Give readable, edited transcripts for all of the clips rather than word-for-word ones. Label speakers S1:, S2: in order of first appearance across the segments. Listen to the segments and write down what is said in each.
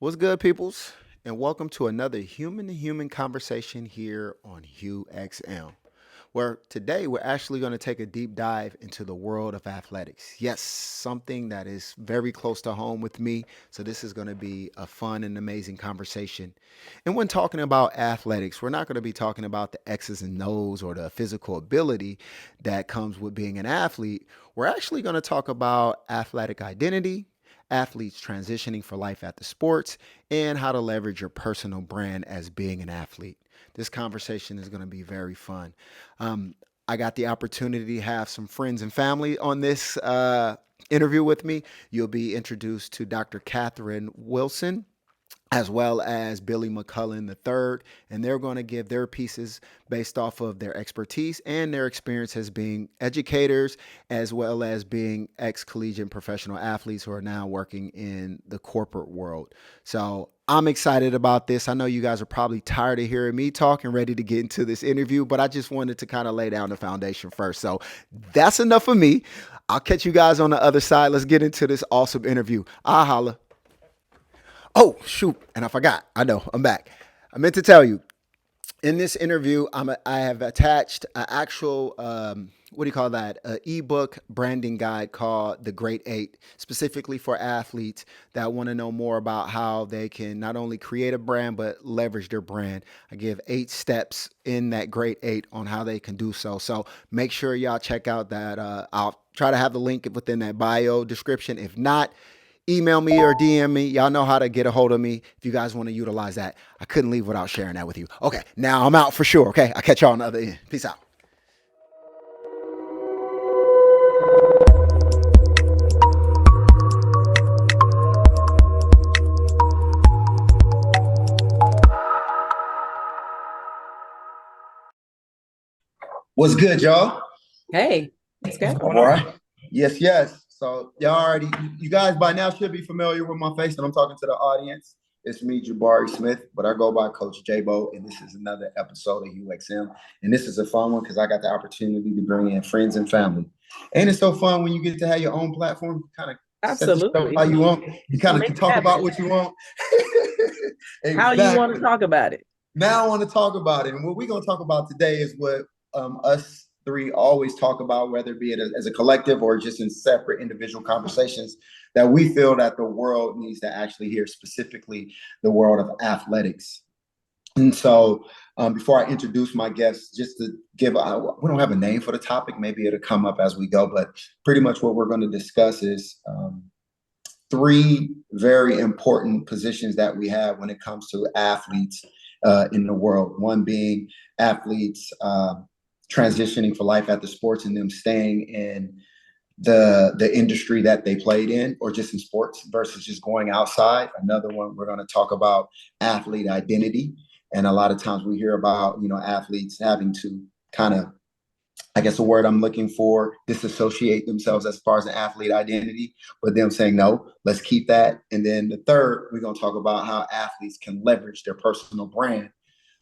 S1: What's good, peoples? And welcome to another human to human conversation here on HughXM, where today we're actually going to take a deep dive into the world of athletics. Yes, something that is very close to home with me. So, this is going to be a fun and amazing conversation. And when talking about athletics, we're not going to be talking about the X's and O's or the physical ability that comes with being an athlete. We're actually going to talk about athletic identity, athletes transitioning for life after sports, and how to leverage your personal brand as being an athlete. This conversation is going to be very fun. Um, I got the opportunity to have some friends and family on this interview with me. You'll be introduced to Dr. Catherine Wilson, as well as Billy McCullen III, and they're going to give their pieces based off of their expertise and their experience as being educators, as well as being ex-collegiate professional athletes who are now working in the corporate world. So I'm excited about this. I know you guys are probably tired of hearing me talk and ready to get into this interview, but I just wanted to kind of lay down the foundation first. So that's enough of me. I'll catch you guys on the other side. Let's get into this awesome interview. I'll holla. Oh, shoot. And I forgot. I know. I'm back. I meant to tell you in this interview, I have attached an actual, what do you call that? An ebook branding guide called The Great Eight, specifically for athletes that want to know more about how they can not only create a brand, but leverage their brand. I give 8 steps in that Great Eight on how they can do so. So make sure y'all check out that. I'll try to have the link within that bio description. If not, email me or DM me. Y'all know how to get a hold of me if you guys want to utilize that. I couldn't leave without sharing that with you. Okay, now I'm out for sure. Okay, I'll catch y'all on the other end. Peace out. What's good, y'all?
S2: Hey, it's good.
S1: All right. Yes, yes. So you guys by now should be familiar with my face, and I'm talking to the audience. It's me, Jabari Smith, but I go by Coach J-Bo, and this is another episode of UXM. And this is a fun one because I got the opportunity to bring in friends and family. Ain't it so fun when you get to have your own platform, kind of
S2: Absolutely.
S1: how you want? You kind of can talk about what you want.
S2: How you want to talk about it.
S1: Now I want to talk about it. And what we're going to talk about today is what us three always talk about, whether it be it as a collective or just in separate individual conversations that we feel that the world needs to actually hear, specifically the world of athletics. And so before I introduce my guests, just to give, we don't have a name for the topic. Maybe it'll come up as we go, but pretty much what we're going to discuss is three very important positions that we have when it comes to athletes in the world. One being athletes transitioning for life after sports and them staying in the industry that they played in or just in sports versus just going outside. Another one, we're going to talk about athlete identity. And a lot of times we hear about, athletes having to kind of, I guess the word I'm looking for, disassociate themselves as far as an athlete identity, but them saying, no, let's keep that. And then the third, we're going to talk about how athletes can leverage their personal brand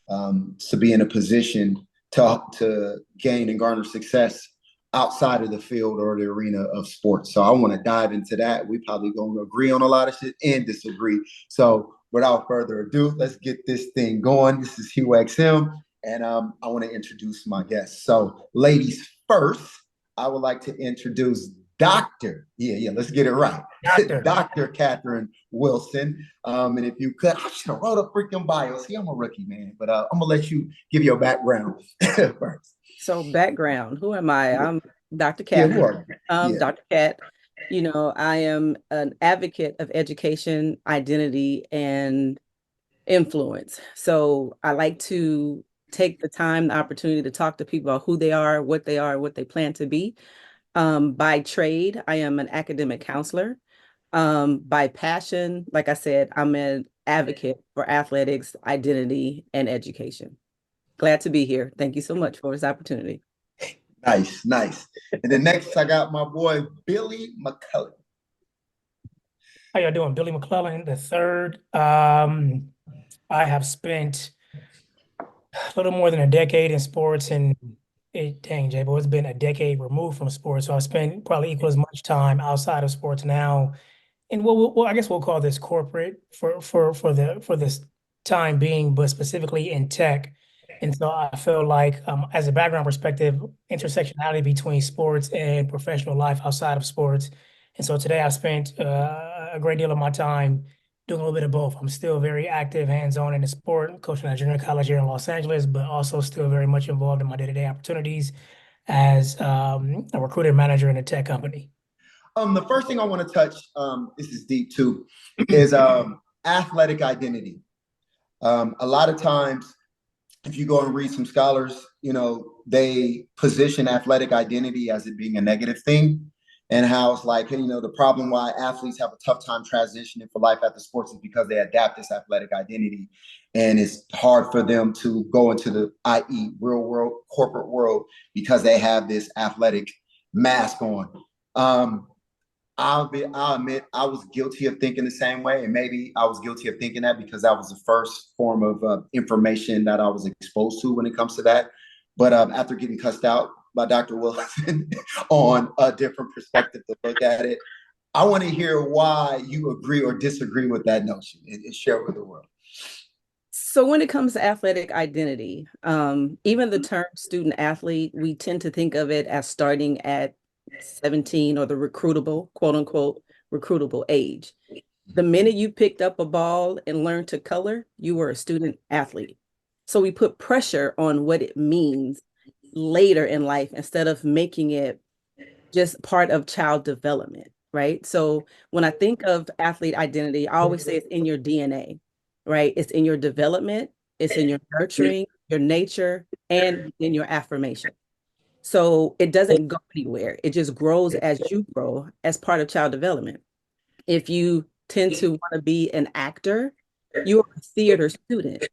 S1: to be in a position to gain and garner success outside of the field or the arena of sports. So I want to dive into that. We probably going to agree on a lot of shit and disagree. So without further ado, let's get this thing going. This is HughXM, and I want to introduce my guests. So ladies first, I would like to introduce Dr. Let's get it right. Dr. Catherine Wilson. And if you could, I should have wrote a freaking bio. See, I'm a rookie, man, but I'm going to let you give your background first.
S2: So background, who am I? I'm Dr. Catherine. Dr. Cat. I am an advocate of education, identity, and influence. So I like to take the time, the opportunity to talk to people about who they are, what they plan to be. By trade, I am an academic counselor. By passion, like I said, I'm an advocate for athletics, identity, and education. Glad to be here. Thank you so much for this opportunity.
S1: Nice. And then next, I got my boy, Billy McCullen.
S3: How y'all doing? Billy McClellan the third. I have spent a little more than a decade in sports, and dang, J-Bo, it's been a decade removed from sports. So I've spent probably equal as much time outside of sports now and I guess we'll call this corporate for this time being, but specifically in tech. And so I feel like, as a background perspective, intersectionality between sports and professional life outside of sports. And so today I spent a great deal of my time doing a little bit of both. I'm still very active, hands-on in the sport, coaching at junior college here in Los Angeles, but also still very much involved in my day-to-day opportunities as a recruiter manager in a tech company.
S1: The first thing I want to touch, this is deep too, is athletic identity. A lot of times, if you go and read some scholars, they position athletic identity as it being a negative thing, and how it's like, hey, the problem why athletes have a tough time transitioning for life after sports is because they adapt this athletic identity, and it's hard for them to go into the, i.e., real world, corporate world, because they have this athletic mask on. I'll admit I was guilty of thinking the same way, and maybe I was guilty of thinking that because that was the first form of information that I was exposed to when it comes to that. But after getting cussed out by Dr. Wilson on a different perspective to look at it, I want to hear why you agree or disagree with that notion and share it with the world.
S2: So when it comes to athletic identity, even the term student athlete, we tend to think of it as starting at 17 or the recruitable, quote unquote, recruitable age. The minute you picked up a ball and learned to color, you were a student athlete. So we put pressure on what it means later in life instead of making it just part of child development, right? So when I think of athlete identity, I always say it's in your DNA, right? It's in your development, it's in your nurturing, your nature, and in your affirmation. So it doesn't go anywhere. It just grows as you grow as part of child development. If you tend to want to be an actor, you're a theater student.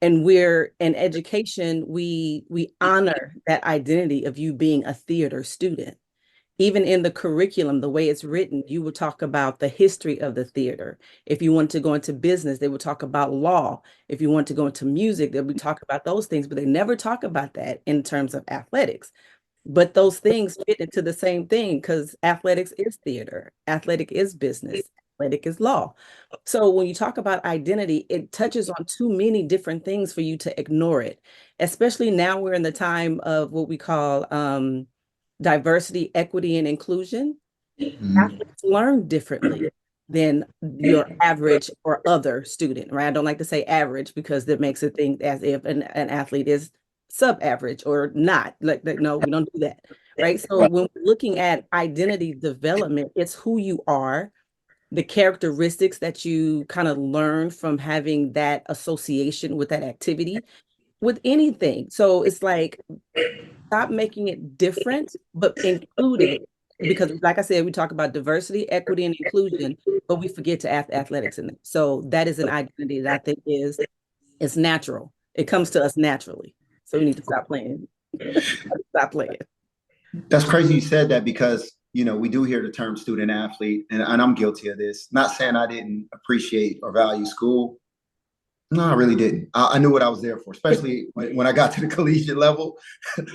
S2: And we're in education, we honor that identity of you being a theater student. Even in the curriculum, the way it's written, you will talk about the history of the theater. If you want to go into business, they will talk about law. If you want to go into music, they'll be talking about those things, but they never talk about that in terms of athletics. But those things fit into the same thing because athletics is theater, athletic is business, athletic is law. So when you talk about identity, it touches on too many different things for you to ignore it, especially now we're in the time of what we call diversity, equity, and inclusion. Athletes learn differently than your average or other student, right? I don't like to say average because that makes it think as if an athlete is sub-average or not. Like, no, we don't do that, right? So when we're looking at identity development, it's who you are, the characteristics that you kind of learn from having that association with that activity, with anything. So it's like, stop making it different, but include it. Because like I said, we talk about diversity, equity, and inclusion, but we forget to add athletics in there. So that is an identity that I think is natural. It comes to us naturally. So we need to stop playing. Stop playing.
S1: That's crazy you said that because, we do hear the term student athlete, and I'm guilty of this. Not saying I didn't appreciate or value school. No, I really didn't. I knew what I was there for, especially when I got to the collegiate level.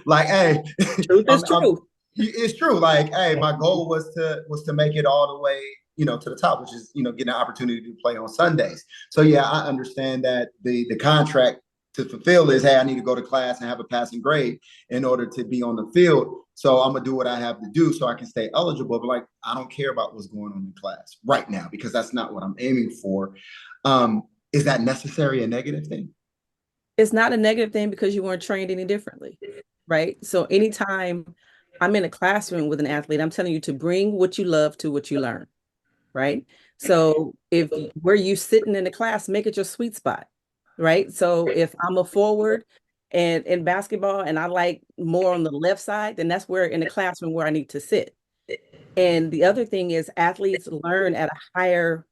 S1: Like, hey,
S2: truth is true.
S1: It's true. Like, hey, my goal was to make it all the way, to the top, which is, getting an opportunity to play on Sundays. So yeah, I understand that the contract to fulfill is, hey, I need to go to class and have a passing grade in order to be on the field. So I'm gonna do what I have to do so I can stay eligible. But like, I don't care about what's going on in class right now because that's not what I'm aiming for. Is that necessary a negative thing?
S2: It's not a negative thing because you weren't trained any differently, right? So anytime I'm in a classroom with an athlete, I'm telling you to bring what you love to what you learn, right? So if where you sitting in the class, make it your sweet spot, right? So if I'm a forward and in basketball and I like more on the left side, then that's where in the classroom where I need to sit. And the other thing is athletes learn at a higher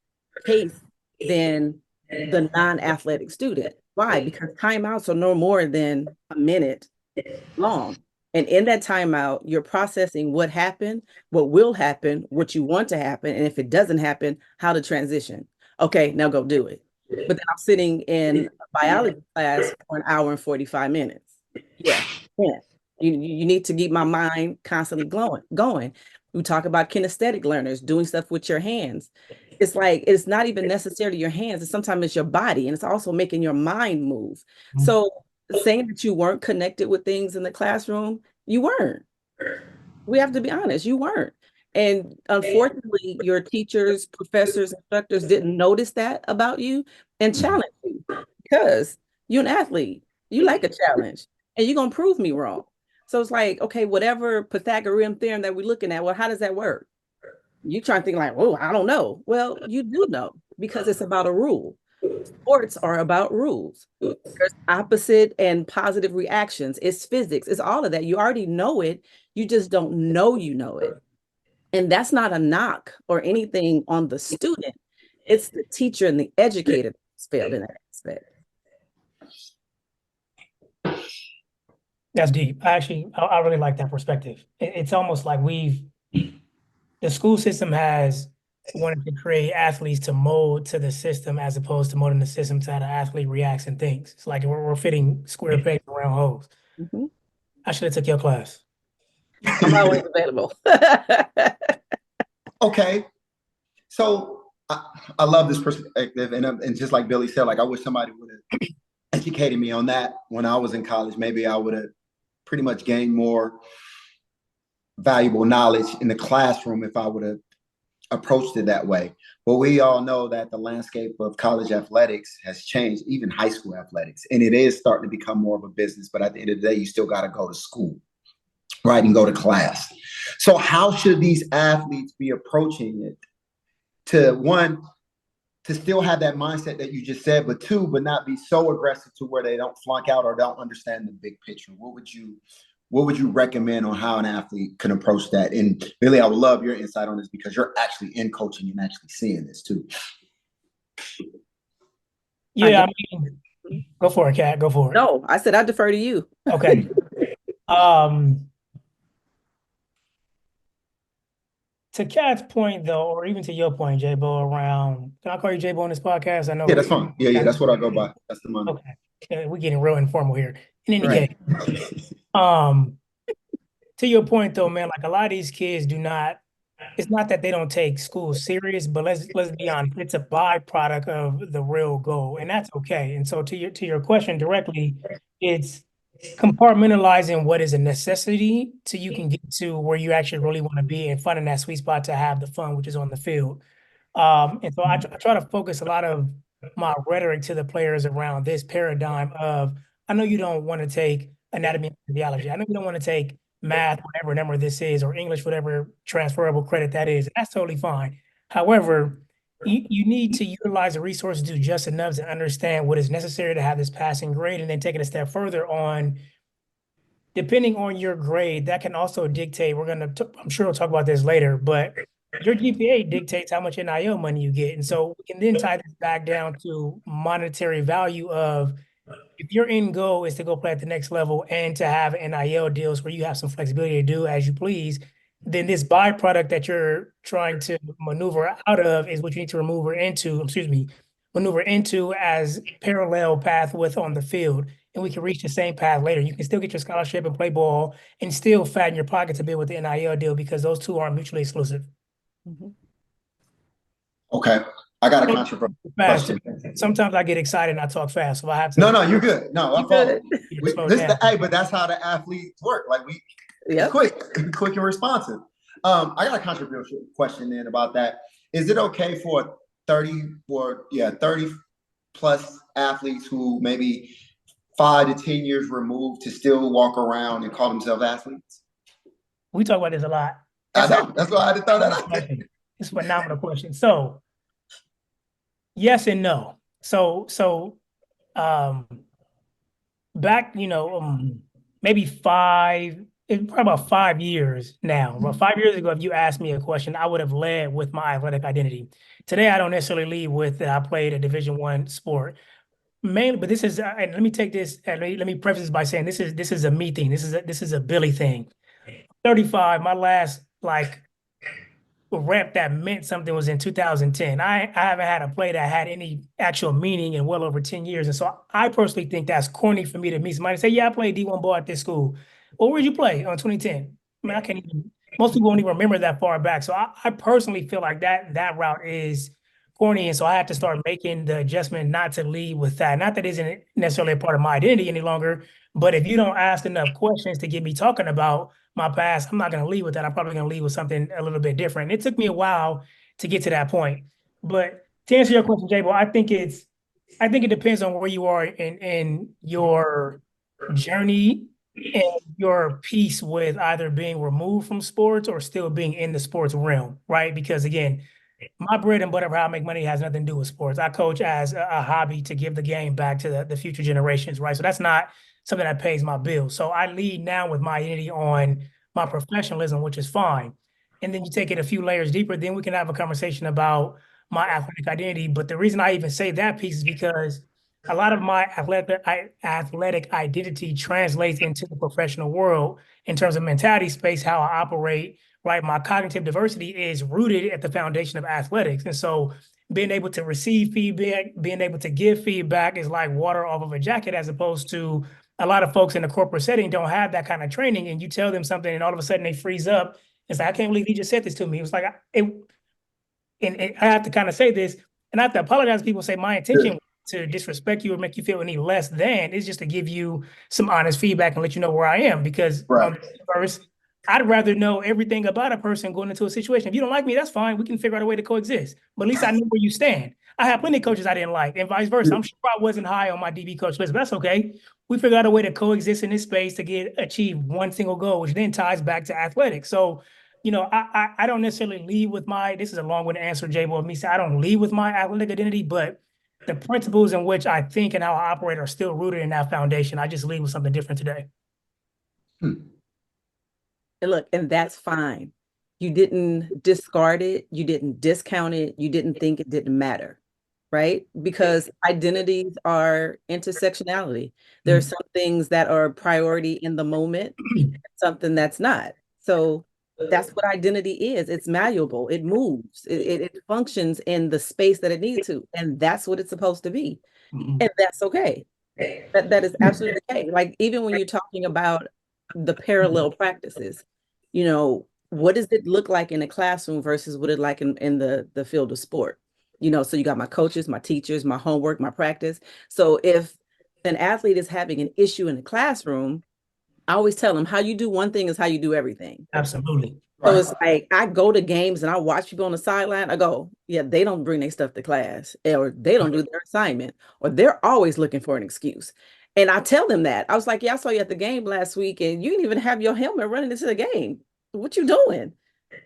S2: pace than the non-athletic student. Why? Because timeouts are no more than a minute long. And in that timeout, you're processing what happened, what will happen, what you want to happen, and if it doesn't happen, how to transition. Okay, now go do it. But then I'm sitting in a biology class for an hour and 45 minutes. Yeah. You need to keep my mind constantly going. We talk about kinesthetic learners doing stuff with your hands. It's like, it's not even necessarily your hands. Sometimes it's your body, and it's also making your mind move. So saying that you weren't connected with things in the classroom, you weren't. We have to be honest, you weren't. And unfortunately, your teachers, professors, instructors didn't notice that about you and challenge you, because you're an athlete. You like a challenge, and you're going to prove me wrong. So it's like, okay, whatever Pythagorean theorem that we're looking at, well, how does that work? You try to think like, oh, I don't know. Well, you do know, because it's about a rule. Sports are about rules. There's opposite and positive reactions. It's physics. It's all of that. You already know it. You just don't know you know it. And that's not a knock or anything on the student. It's the teacher and the educator that's failed in that aspect.
S3: That's deep. I really like that perspective. It's almost like the school system has wanted to create athletes to mold to the system, as opposed to molding the system to how the athlete reacts and thinks. It's like we're fitting square pegs around holes.
S2: Mm-hmm.
S3: I should have took your class.
S2: I'm always available.
S1: Okay. So I love this perspective. And just like Billy said, like, I wish somebody would have educated me on that when I was in college. Maybe I would have pretty much gained more valuable knowledge in the classroom if I would have approached it that way. But we all know that the landscape of college athletics has changed, even high school athletics, and it is starting to become more of a business. But at the end of the day, you still got to go to school, right, and go to class. So how should these athletes be approaching it? To one, to still have that mindset that you just said, but two, but not be so aggressive to where they don't flunk out or don't understand the big picture. What would you recommend on how an athlete can approach that? And Billy, I would love your insight on this, because you're actually in coaching and actually seeing this too.
S3: Yeah, go for it, Kat. Go for it.
S2: No, I said I defer to you.
S3: Okay. To Kat's point, though, or even to your point, J-Bo, around, can I call you J-Bo on this podcast? I know.
S1: Yeah, that's fine. Yeah, that's what I go by. That's the money.
S3: Okay. We're getting real informal here. In any case, to your point, though, man, like, a lot of these kids do not, it's not that they don't take school serious, but let's be honest, it's a byproduct of the real goal, and that's okay. And so to your question directly, it's compartmentalizing what is a necessity so you can get to where you actually really want to be, and finding that sweet spot to have the fun, which is on the field. And so I try to focus a lot of my rhetoric to the players around this paradigm of, I know you don't want to take anatomy and physiology. I know you don't want to take math, whatever number this is, or English, whatever transferable credit that is. That's totally fine. However, you need to utilize the resources to just enough to understand what is necessary to have this passing grade, and then take it a step further on, depending on your grade, that can also dictate, I'm sure we'll talk about this later, but your GPA dictates how much NIL money you get. And so we can then tie this back down to monetary value of, if your end goal is to go play at the next level and to have NIL deals where you have some flexibility to do as you please, then this byproduct that you're trying to maneuver out of is what you need to maneuver into as parallel path with on the field. And we can reach the same path later. You can still get your scholarship and play ball and still fatten your pockets a bit with the NIL deal, because those two aren't mutually exclusive.
S2: Mm-hmm.
S1: Okay. I got a controversial question.
S3: Sometimes I get excited and I talk fast, so I have to.
S1: No, you're good. No, I follow. Hey, but that's how the athletes work. Like, quick and responsive. I got a controversial question then about that. Is it okay for 30 plus athletes who maybe 5 to 10 years removed to still walk around and call themselves athletes?
S3: We talk about this a lot.
S1: I know. That's why I had to throw that out there.
S3: It's a phenomenal question. So, yes and no. So back, maybe probably about 5 years now. Well, 5 years ago, if you asked me a question, I would have led with my athletic identity. Today, I don't necessarily lead with that I played a Division I sport. Mainly, but this is, and let me take this, and let me preface this by saying this is a me thing. This is a Billy thing. 35, my last rep that meant something was in 2010. I haven't had a play that had any actual meaning in well over 10 years. And so I personally think that's corny for me to meet somebody and say, yeah, I played D1 ball at this school. Well, where'd you play on 2010? I mean, I can't even most people won't even remember that far back. So I personally feel like that route is corny. And so I had to start making the adjustment not to lead with that. Not that isn't necessarily a part of my identity any longer, but if you don't ask enough questions to get me talking about my past, I'm not going to lead with that. I'm probably going to lead with something a little bit different. It took me a while to get to that point. But to answer your question, Jabo, I think it depends on where you are in your journey and your peace with either being removed from sports or still being in the sports realm, right? Because again, my bread and butter of how I make money has nothing to do with sports. I coach as a hobby to give the game back to the future generations, right? So that's not something that pays my bills. So I lead now with my identity on my professionalism, which is fine. And then you take it a few layers deeper, then we can have a conversation about my athletic identity. But the reason I even say that piece is because a lot of my athletic identity translates into the professional world in terms of mentality space, how I operate, right? My cognitive diversity is rooted at the foundation of athletics. And so being able to receive feedback, being able to give feedback is like water off of a jacket, as opposed to a lot of folks in the corporate setting don't have that kind of training. And you tell them something and all of a sudden they freeze up. It's like, I can't believe he just said this to me. It was like, and I have to kind of say this, and I have to apologize to people, say my intention to disrespect you or make you feel any less than is just to give you some honest feedback and let you know where I am. Because first, I'd rather know everything about a person going into a situation. If you don't like me, that's fine. We can figure out a way to coexist. But at least I know where you stand. I have plenty of coaches I didn't like, and vice versa. I'm sure I wasn't high on my DB coach list, but that's okay. We figured out a way to coexist in this space to achieve one single goal, which then ties back to athletics. So, I don't necessarily lead with this is a long-winded answer, Jabo, of me saying I don't lead with my athletic identity, but the principles in which I think and how I operate are still rooted in that foundation. I just lead with something different today.
S2: And look, and that's fine. You didn't discard it. You didn't discount it. You didn't think it didn't matter, right? Because identities are intersectionality. There are some things that are priority in the moment, something that's not. So that's what identity is. It's malleable. It moves. It functions in the space that it needs to. And that's what it's supposed to be. And that's okay. That is absolutely okay. Like, even when you're talking about the parallel practices, what does it look like in a classroom versus what it like in the field of sport? So you got my coaches, my teachers, my homework, my practice. So if an athlete is having an issue in the classroom, I always tell them how you do one thing is how you do everything.
S3: Absolutely.
S2: So it's like, I go to games and I watch people on the sideline. I go, yeah, they don't bring their stuff to class, or they don't do their assignment, or they're always looking for an excuse. And I tell them that. I was like, yeah, I saw you at the game last week and you didn't even have your helmet running into the game. What you doing?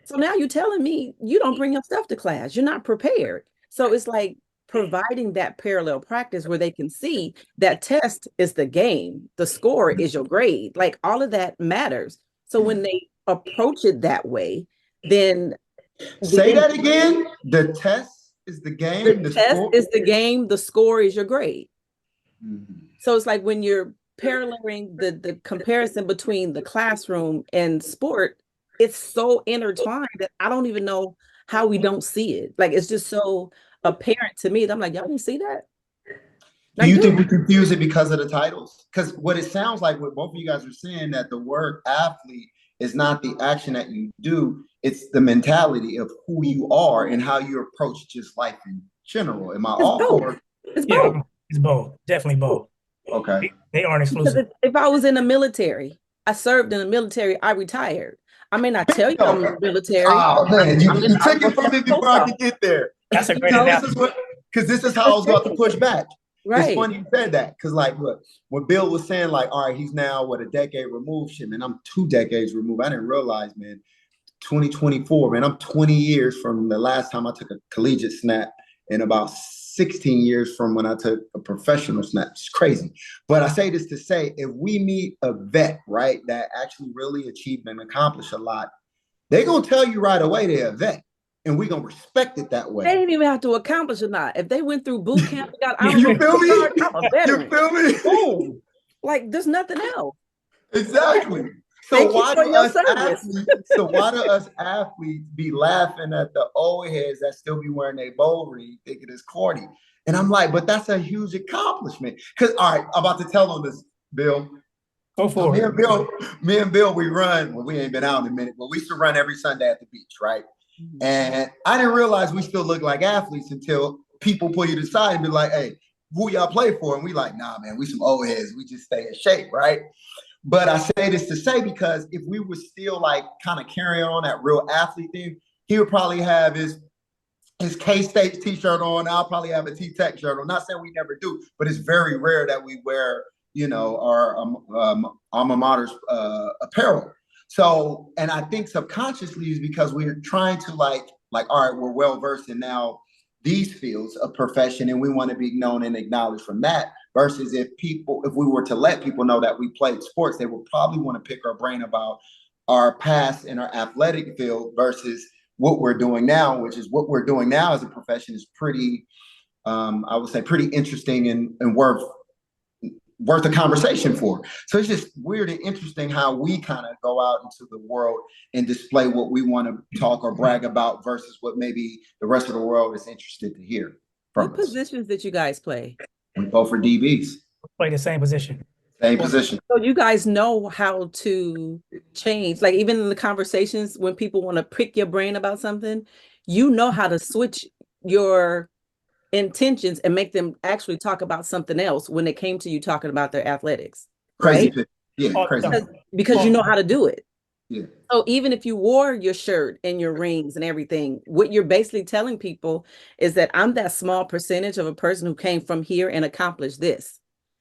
S2: So now you're telling me you don't bring your stuff to class. You're not prepared. So it's like providing that parallel practice where they can see that test is the game. The score is your grade. Like, all of that matters. So when they approach it that way, then
S4: say that again. The test is the game.
S2: The test is the game. The score is your grade. So it's like when you're paralleling the comparison between the classroom and sport, it's so intertwined that I don't even know how we don't see it. Like, it's just so apparent to me that I'm like, y'all didn't see that?
S4: Do you think we confuse it because of the titles? Because what it sounds like, what both of you guys are saying, that the word athlete is not the action that you do, it's the mentality of who you are and how you approach just life in general. Am I off? Or?
S2: It's both.
S3: Yeah, it's both. Definitely both.
S4: Okay.
S3: They aren't exclusive.
S2: If I was in the military, I served in the military, I retired. I may not tell you I'm in the military.
S4: Oh, man, you took it from me before I could get there.
S3: That's a great analogy.
S4: Because this is how I was about to push back.
S2: Right.
S4: It's funny you said that, because like, look, when Bill was saying like, all right, he's now a decade removed. Shit, man, I'm 2 decades removed. I didn't realize, man, 2024, man, I'm 20 years from the last time I took a collegiate snap, and about 16 years from when I took a professional snap. It's crazy. But I say this to say, if we meet a vet, right, that actually really achieved and accomplished a lot, they're going to tell you right away they're a vet. And we're going to respect it that way.
S2: They didn't even have to accomplish a lot. If they went through boot camp,
S4: you feel me?
S2: I'm a veteran.
S4: You feel me?
S2: Boom. Like, there's nothing else.
S4: Exactly. So why do us athletes be laughing at the old heads that still be wearing their bowl ring, thinking it's corny? And I'm like, but that's a huge accomplishment. Because, all right, I'm about to tell on this, Bill.
S3: Go
S4: So
S3: for
S4: me
S3: it.
S4: and Bill, we run. Well, we ain't been out in a minute, but we used to run every Sunday at the beach, right? And I didn't realize we still look like athletes until people pull you to the side and be like, "Hey, who y'all play for?" And we like, "Nah, man, we some old heads. We just stay in shape, right?" But I say this to say, because if we were still like kind of carrying on that real athlete thing, he would probably have his K-State t-shirt on. I'll probably have a T-Tech shirt on. Not saying we never do, but it's very rare that we wear, our alma mater's apparel. So, and I think subconsciously is because we're trying to like, all right, we're well versed in now these fields of profession, and we want to be known and acknowledged from that. Versus if we were to let people know that we played sports, they would probably want to pick our brain about our past and our athletic field versus what we're doing now, which is what we're doing now as a profession is pretty, I would say, pretty interesting and worth a conversation for. So it's just weird and interesting how we kind of go out into the world and display what we want to talk or brag about versus what maybe the rest of the world is interested to hear from
S2: What
S4: us.
S2: positions did you guys play?
S4: We both for DBs.
S3: Play the same position.
S4: Same position.
S2: So you guys know how to change, like even in the conversations when people want to pick your brain about something, you know how to switch your intentions and make them actually talk about something else when it came to you talking about their athletics.
S4: Crazy.
S2: Right?
S4: Yeah, crazy.
S2: Because you know how to do it.
S4: Yeah.
S2: So even if you wore your shirt and your rings and everything, what you're basically telling people is that I'm that small percentage of a person who came from here and accomplished this.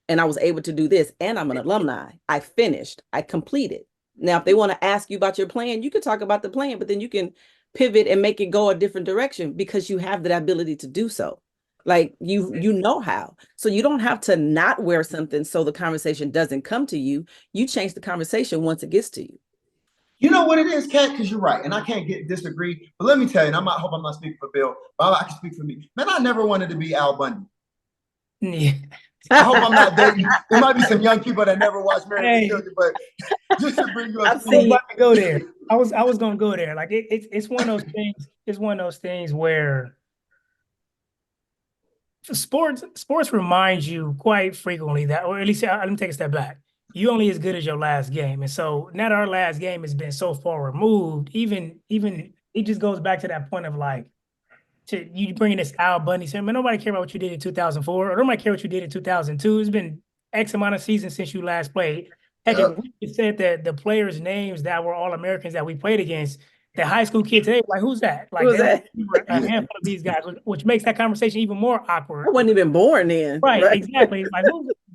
S2: And I was able to do this. And I'm an alumni. I finished. I completed. Now, if they want to ask you about your plan, you can talk about the plan, but then you can pivot and make it go a different direction because you have that ability to do so. Like you know how. So you don't have to not wear something so the conversation doesn't come to you. You change the conversation once it gets to you.
S4: You know what it is, Kat? Because you're right, and I can't disagree. But let me tell you, and I hope I'm not speaking for Bill, but I can speak for me. Man, I never wanted to be Al Bundy.
S3: Yeah.
S4: I hope I'm not dating. There might be some young people that never watched Married with Children, but just to bring you up,
S3: I was about to go there. I was gonna go there. Like it's one of those things. It's one of those things where sports reminds you quite frequently that, or at least let me take a step back. You only as good as your last game, and so now that our last game has been so far removed, even it just goes back to that point of like, to you bringing this Al Bundy saying, man, nobody care about what you did in 2004, or nobody care what you did in 2002. It's been X amount of seasons since you last played. Heck, if we said that the players' names that were all Americans that we played against, the high school kids today, like, who's that? Like,
S2: who's that?
S3: A handful of these guys, which makes that conversation even more awkward.
S2: I wasn't even born then.
S3: Right? Exactly. It's like,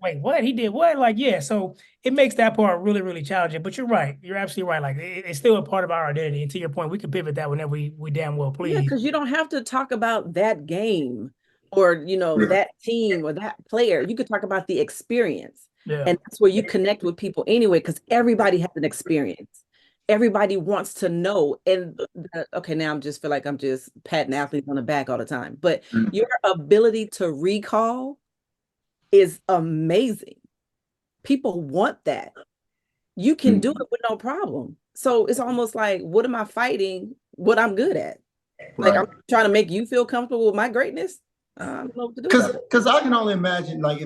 S3: wait, what? He did what? Like, yeah. So it makes that part really, really challenging. But you're right. You're absolutely right. Like, it's still a part of our identity. And to your point, we can pivot that whenever we damn well please.
S2: Yeah, because you don't have to talk about that game or, that team or that player. You could talk about the experience.
S3: Yeah.
S2: And that's where you connect with people anyway, because everybody has an experience. Everybody wants to know. And okay, now I'm just feel like I'm just patting athletes on the back all the time. But your ability to recall is amazing. People want that. You can do it with no problem. So it's almost like, what am I fighting? What I'm good at. Like, I'm trying to make you feel comfortable with my greatness. I don't know what to do.
S4: Because I can only imagine, like,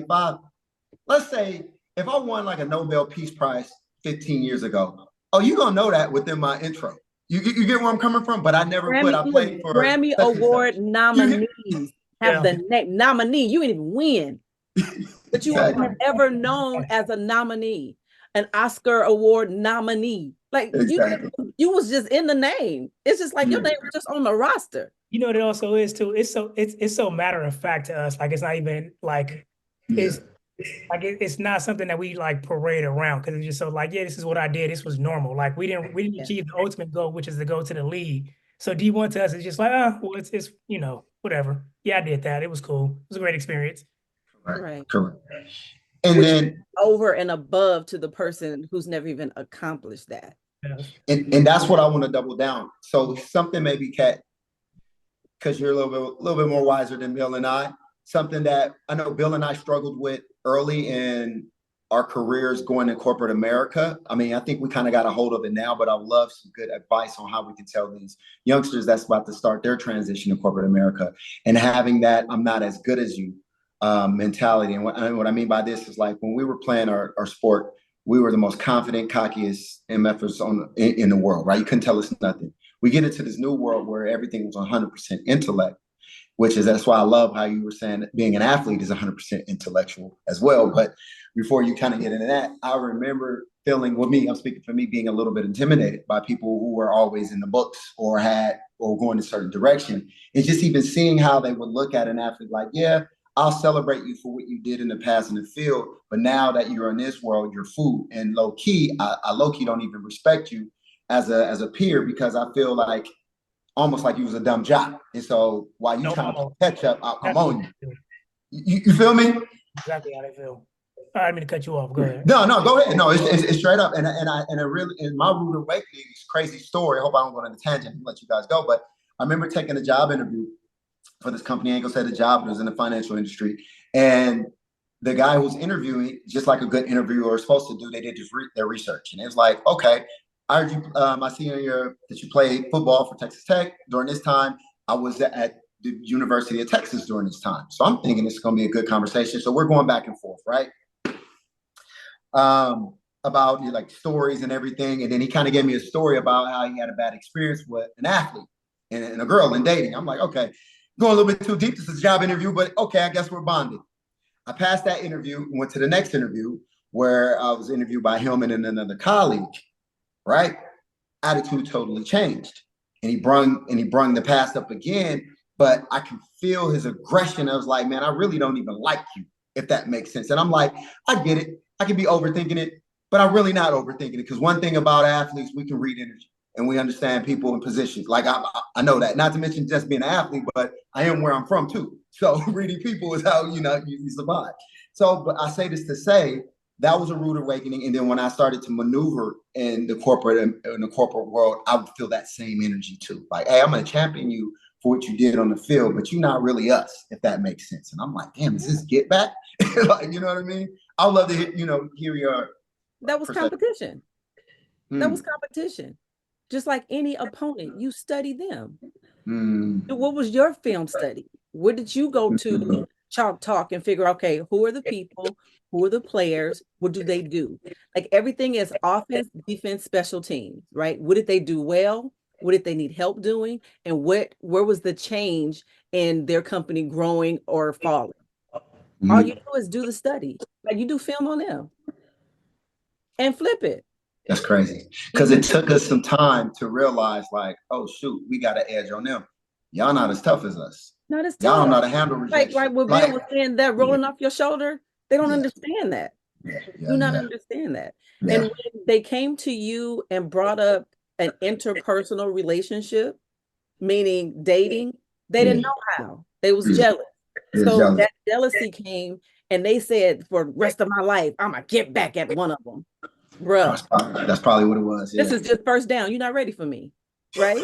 S4: let's say if I won like a Nobel Peace Prize 15 years ago, you're gonna know that within my intro. You get where I'm coming from? But I never I played for
S2: Grammy Award nominees have the name nominee. You ain't even win. But you are ever known as a nominee, an Oscar Award nominee. Like you was just in the name. It's just like your name was just on the roster.
S3: You know what it also is too? It's so matter of fact to us. Like it's not even like it's not something that we like parade around because it's just so like, yeah, this is what I did. This was normal. Like we didn't achieve the ultimate goal, which is to go to the league. So D1 to us is just like, well, it's whatever. Yeah, I did that. It was cool. It was a great experience.
S2: Right.
S4: Correct. And then
S2: over and above to the person who's never even accomplished that.
S3: Yeah.
S4: And that's what I want to double down. So something maybe, Kat, because you're a little bit more wiser than Bill and I. Something that I know Bill and I struggled with early in our careers going to corporate America. I mean, I think we kind of got a hold of it now, but I would love some good advice on how we can tell these youngsters that's about to start their transition to corporate America and having that I'm not as good as you mentality. And what I mean by this is like when we were playing our sport, we were the most confident, cockiest MFers in the world, right? You couldn't tell us nothing. We get into this new world where everything was 100% intellect, that's why I love how you were saying being an athlete is 100% intellectual as well. But before you kind of get into that, I remember feeling, I'm speaking for me, being a little bit intimidated by people who were always in the books or going a certain direction. And just even seeing how they would look at an athlete like, yeah, I'll celebrate you for what you did in the past in the field, but now that you're in this world, you're food. And low key, I low key don't even respect you as a peer, because I feel like almost like you was a dumb jock. And so while you trying to catch up, I'm on you. You feel me?
S3: Exactly how they feel. I didn't mean to cut you off. Go ahead.
S4: No, go ahead. No, it's straight up. And my rude awakening is crazy story. I hope I don't go on a tangent and let you guys go. But I remember taking a job interview for this company. I ain't gonna say the job, but it was in the financial industry. And the guy who was interviewing, just like a good interviewer is supposed to do, they did their research. And it was like, okay, I heard you, I see that you played football for Texas Tech. During this time, I was at the University of Texas during this time. So I'm thinking it's going to be a good conversation. So we're going back and forth, right? About like stories and everything. And then he kind of gave me a story about how he had a bad experience with an athlete and a girl in dating. I'm like, okay, going a little bit too deep. This is a job interview, but okay, I guess we're bonded. I passed that interview and went to the next interview where I was interviewed by him and another colleague. Right? Attitude totally changed. And he brung the past up again, but I can feel his aggression. I was like, man, I really don't even like you, if that makes sense. And I'm like, I get it. I can be overthinking it, but I'm really not overthinking it, because one thing about athletes, we can read energy and we understand people in positions. Like I know that, not to mention just being an athlete, but I am where I'm from too. So reading people is how, you survive. So, but I say this to say, that was a rude awakening. And then when I started to maneuver in the corporate world, I would feel that same energy too. Like, hey, I'm going to champion you for what you did on the field, but you're not really us, if that makes sense. And I'm like, damn, is this get back? Like, you know what I mean? I would love to hear your.
S2: That was competition. That was competition. Just like any opponent, you study them. What was your film study? Where did you go to chalk talk and figure, okay, who are the people? Who are the players? What do they do? Like everything is offense, defense, special teams, right? What did they do well? What did they need help doing? And where was the change in their company growing or falling? All you do is do the study. Like you do film on them and flip it.
S4: That's crazy. Because it took us some time to realize, like, oh, shoot, we got an edge on them. Y'all not as tough as us.
S2: Not as tough.
S4: Y'all don't know how to handle rejection.
S2: Like what Bill was saying, that rolling off your shoulder, they don't understand that. Do not understand that. And when they came to you and brought up an interpersonal relationship, meaning dating, they didn't know how. They was jealous. So that jealousy came and they said, for the rest of my life, I'm going to get back at one of them. Bro.
S4: That's probably what it was.
S2: This is just first down. You're not ready for me. Right?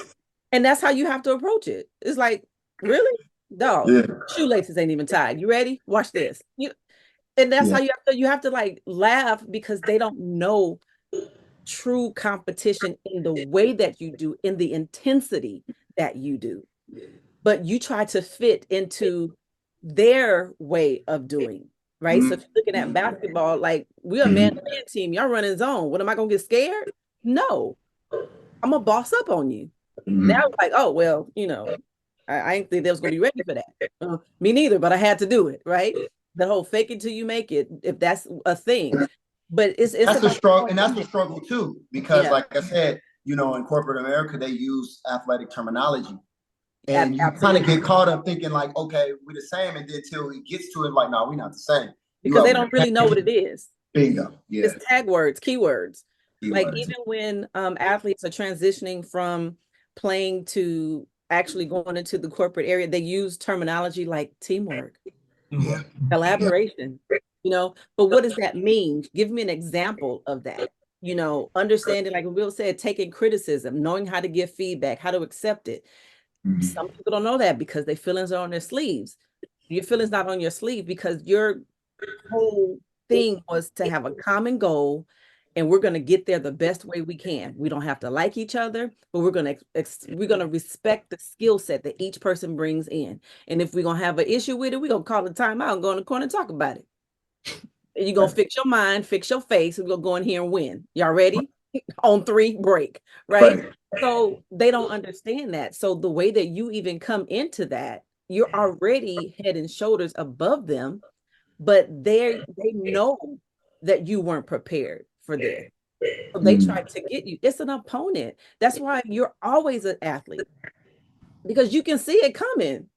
S2: And that's how you have to approach it. It's like, really? Dog, shoelaces ain't even tied. You ready? Watch this. And that's how you have to like laugh, because they don't know true competition in the way that you do, in the intensity that you do. But you try to fit into their way of doing, right? So if you're looking at basketball, like we're a man-to-man team, y'all running zone. What, am I gonna get scared? No, I'm gonna boss up on you. Now it's like, oh well, I didn't think they was gonna be ready for that. Me neither, but I had to do it, right? The whole fake it till you make it, if that's a thing. But it's
S4: that's a struggle, and that's a struggle too, because like I said, in corporate America, they use athletic terminology. And you kind of get caught up thinking like, okay, we're the same. And then until it gets to it, like, no, we're not the same.
S2: Because they don't really know what it is.
S4: Bingo. Yeah.
S2: It's tag words, keywords. Like even when athletes are transitioning from playing to actually going into the corporate area, they use terminology like teamwork, collaboration, but what does that mean? Give me an example of that. Understanding, like Will said, taking criticism, knowing how to give feedback, how to accept it. Some people don't know that because their feelings are on their sleeves. Your feelings not on your sleeve because your whole thing was to have a common goal, and we're going to get there the best way we can. We don't have to like each other, but we're going to respect the skill set that each person brings in. And if we're going to have an issue with it, we're going to call the timeout and go in the corner and talk about it. And you're gonna fix your mind, fix your face, and we're gonna go in here and win. Y'all ready? On 3, break, right? So they don't understand that. So the way that you even come into that, you're already head and shoulders above them, but they know that you weren't prepared for this. So they try to get you. It's an opponent. That's why you're always an athlete, because you can see it coming.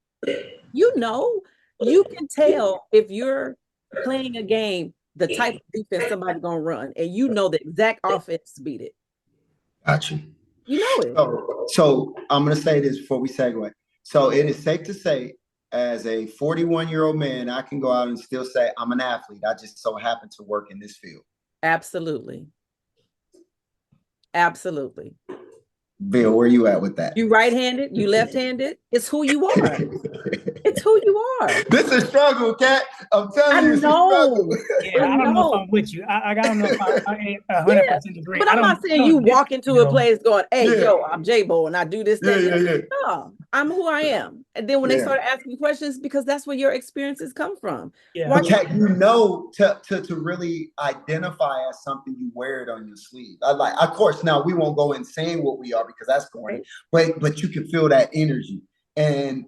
S2: You can tell if you're playing a game, the type of defense somebody's gonna run, and you know the exact offense to beat it.
S4: Got you.
S2: You know it.
S4: So I'm gonna say this before we segue. So it is safe to say, as a 41-year-old man, I can go out and still say I'm an athlete. I just so happen to work in this field.
S2: Absolutely. Absolutely.
S4: Bill, where you at with that?
S2: You right-handed, you left-handed. It's who you are. It's who you are.
S4: This is a struggle, Kat. I'm telling you,
S2: it's a struggle.
S3: Yeah, I don't know if I'm with you. I don't know if I 100% agree.
S2: But I'm not saying you walk into a place going, hey, yo, I'm J-Bo and I do this, that. No, I'm who I am. And then when they start asking questions, because that's where your experiences come from.
S3: Yeah.
S4: But Kat, to really identify as something, you wear it on your sleeve. Of course, now we won't go and saying what we are because that's corny, but you can feel that energy. And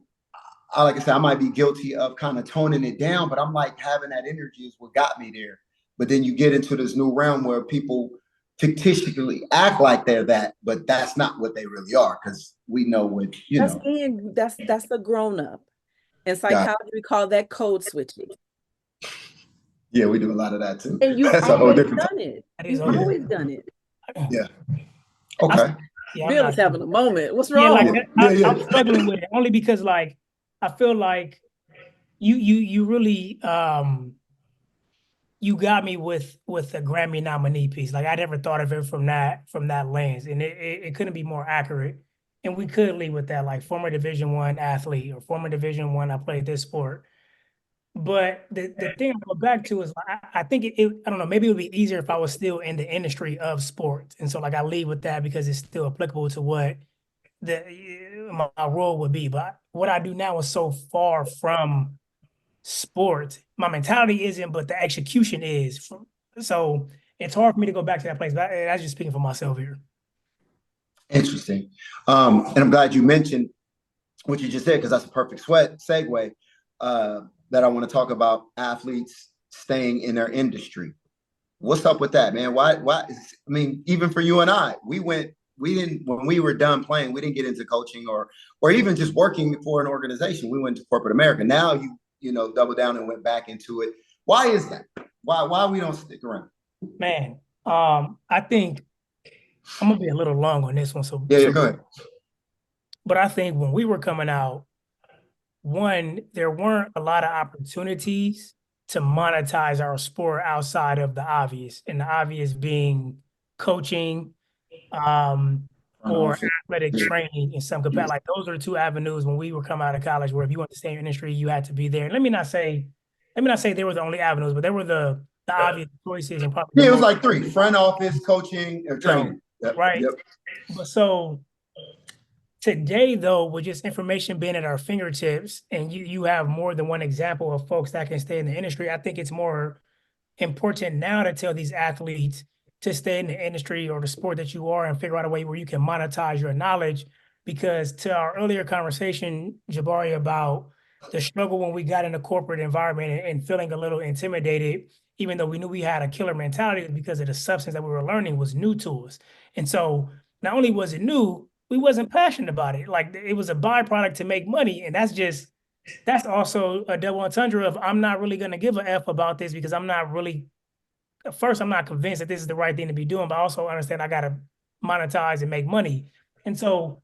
S4: like I said, I might be guilty of kind of toning it down, but I'm like, having that energy is what got me there. But then you get into this new realm where people fictitiously act like they're that, but that's not what they really are, because we know what,
S2: that's the grown up. In psychology, we call that code switching.
S4: Yeah, we do a lot of that too.
S2: And you've always done it. You've always done it.
S4: Yeah. Okay.
S2: Bill is having a moment. What's wrong?
S3: I'm struggling with it only because I feel like you really you got me with the Grammy nominee piece. Like I never thought of it from that lens, and it couldn't be more accurate. And we could lead with that, like former Division I athlete or former Division I played this sport. But the thing I go back to is I think I don't know, maybe it would be easier if I was still in the industry of sports. And so I lead with that because it's still applicable to what my role would be. But what I do now is so far from sports. My mentality isn't, but the execution is. So it's hard for me to go back to that place. But that's just speaking for myself here.
S4: Interesting. And I'm glad you mentioned what you just said, because that's a perfect segue that I want to talk about athletes staying in their industry. What's up with that, man? Why? I mean, even for you and I, we didn't, when we were done playing, we didn't get into coaching or even just working for an organization. We went to corporate America. Now you double down and went back into it. Why is that? Why we don't stick around?
S3: Man, I think I'm gonna be a little long on this one. So
S4: go ahead.
S3: But I think when we were coming out, one, there weren't a lot of opportunities to monetize our sport outside of the obvious, and the obvious being coaching, or athletic training in some capacity. Like those are the two avenues when we were coming out of college, where if you want to stay in the industry, you had to be there. And let me not say they were the only avenues, but they were the obvious choices, and probably
S4: it was like 3: front office, coaching, or training.
S3: Right. But so today, though, with just information being at our fingertips, and you have more than one example of folks that can stay in the industry, I think it's more important now to tell these athletes to stay in the industry or the sport that you are and figure out a way where you can monetize your knowledge. Because to our earlier conversation, Jabari, about the struggle when we got in the corporate environment and feeling a little intimidated, even though we knew we had a killer mentality, because of the substance that we were learning was new to us. And so not only was it new, we wasn't passionate about it. Like it was a byproduct to make money. And that's also a double entendre of, I'm not really going to give a F about this, because I'm not convinced that this is the right thing to be doing, but I also understand I got to monetize and make money. And so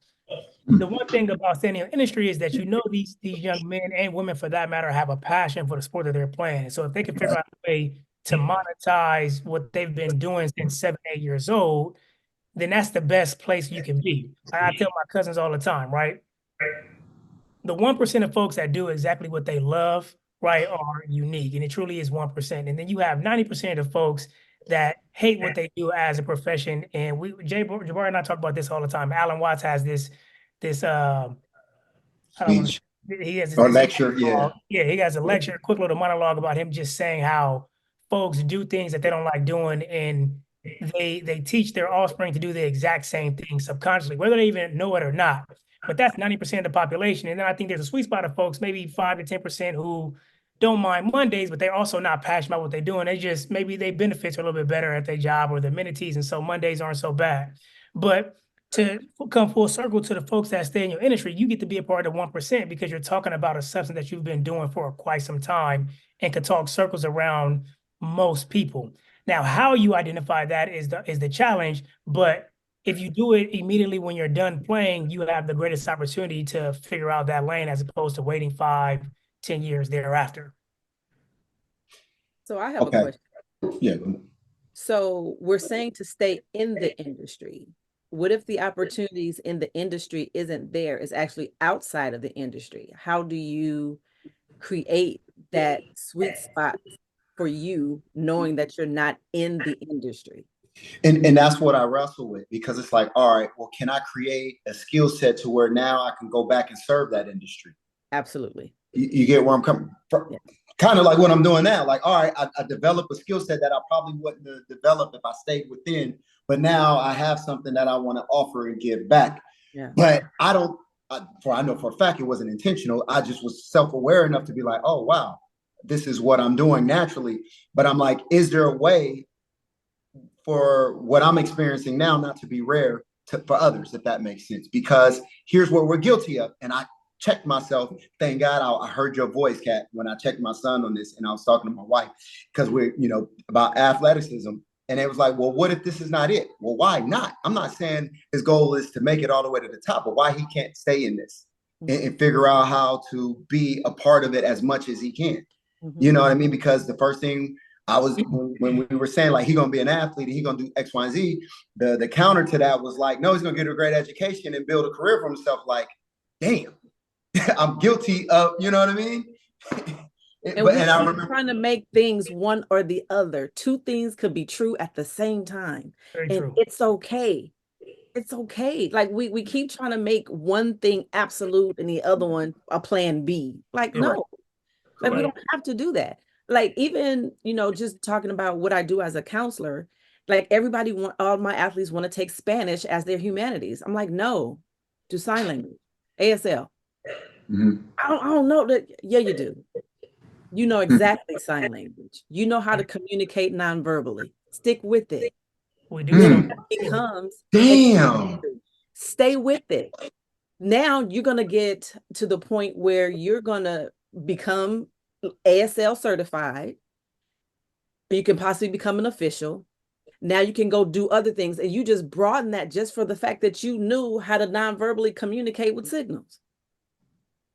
S3: the one thing about staying in the industry is that these young men and women, for that matter, have a passion for the sport that they're playing. So if they can figure out a way to monetize what they've been doing since 7, 8 years old, then that's the best place you can be. I tell my cousins all the time, right? The 1% of folks that do exactly what they love, right, are unique, and it truly is 1%. And then you have 90% of folks that hate what they do as a profession. And Jabari and I talk about this all the time. Alan Watts has this
S4: speech.
S3: He has
S4: or lecture,
S3: he has a lecture, a quick little monologue about him just saying how folks do things that they don't like doing, and they teach their offspring to do the exact same thing subconsciously, whether they even know it or not. But that's 90% of the population. And then I think there's a sweet spot of folks, maybe 5 to 10% who don't mind Mondays, but they're also not passionate about what they're doing. They just, maybe they benefits are a little bit better at their job or the amenities, and so Mondays aren't so bad. But to come full circle to the folks that stay in your industry, you get to be a part of the 1% because you're talking about a substance that you've been doing for quite some time and can talk circles around most people. Now, how you identify that is the challenge, but if you do it immediately when you're done playing, you have the greatest opportunity to figure out that lane as opposed to waiting 5, 10 years thereafter.
S2: So I have a question.
S4: Yeah.
S2: So we're saying to stay in the industry. What if the opportunities in the industry isn't there? It's actually outside of the industry. How do you create that sweet spot for you, knowing that you're not in the industry?
S4: And that's what I wrestle with, because it's like, all right, well, can I create a skill set to where now I can go back and serve that industry?
S2: Absolutely.
S4: You get where I'm coming from? Yeah. Kind of like what I'm doing now. Like, all right, I develop a skill set that I probably wouldn't have developed if I stayed within, but now I have something that I want to offer and give back.
S2: Yeah.
S4: But I know for a fact it wasn't intentional. I just was self-aware enough to be like, oh, wow, this is what I'm doing naturally. But I'm like, is there a way for what I'm experiencing now not to be rare for others, if that makes sense? Because here's what we're guilty of. And I checked myself. Thank God I heard your voice, Kat, when I checked my son on this, and I was talking to my wife because we're, about athleticism. And it was like, well, what if this is not it? Well, why not? I'm not saying his goal is to make it all the way to the top, but why he can't stay in this and figure out how to be a part of it as much as he can. You know what I mean? Because the first thing when we were saying like he's gonna be an athlete and he's gonna do X, Y, and Z, the counter to that was like, no, he's gonna get a great education and build a career for himself. Like, damn, I'm guilty of, you know what I mean?
S2: And I remember trying to make things one or the other. Two things could be true at the same time.
S3: Very
S2: and
S3: true.
S2: It's okay. It's okay. Like we keep trying to make one thing absolute and the other one a plan B. Like, no, like we don't have to do that. Like, even, just talking about what I do as a counselor, like all my athletes want to take Spanish as their humanities. I'm like, no, do sign language, ASL. I don't know that. Yeah, you do. You know exactly sign language. You know how to communicate non-verbally. Stick with it.
S3: We do.
S2: Becomes
S4: damn.
S2: Stay with it. Now you're gonna get to the point where you're gonna become ASL certified. You can possibly become an official. Now you can go do other things, and you just broaden that just for the fact that you knew how to non-verbally communicate with signals.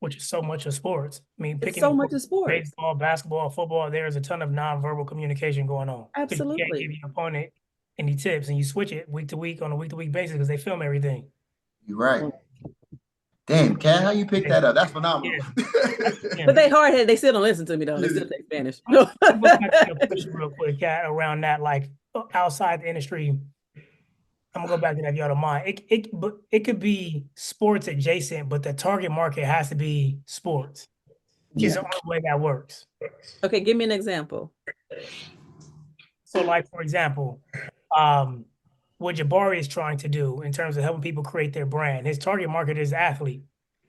S3: Which is so much of sports. I mean, picking
S2: so much of sports.
S3: Baseball, basketball, football, there's a ton of nonverbal communication going on.
S2: Absolutely.
S3: You can't give your opponent any tips, and you switch it week to week on a week-to-week basis because they film everything.
S4: You're right. Damn, Kat, how you pick that up? That's phenomenal.
S3: Yeah.
S2: But they hard-headed. They still don't listen to me, though. They still take Spanish.
S3: I'm going back to your question real quick, Kat, around that, like outside the industry. I'm gonna go back to that if y'all don't mind. It could be sports adjacent, but the target market has to be sports. It's the only way that works.
S2: Okay, give me an example.
S3: So, like, for example, what Jabari is trying to do in terms of helping people create their brand, his target market is athlete.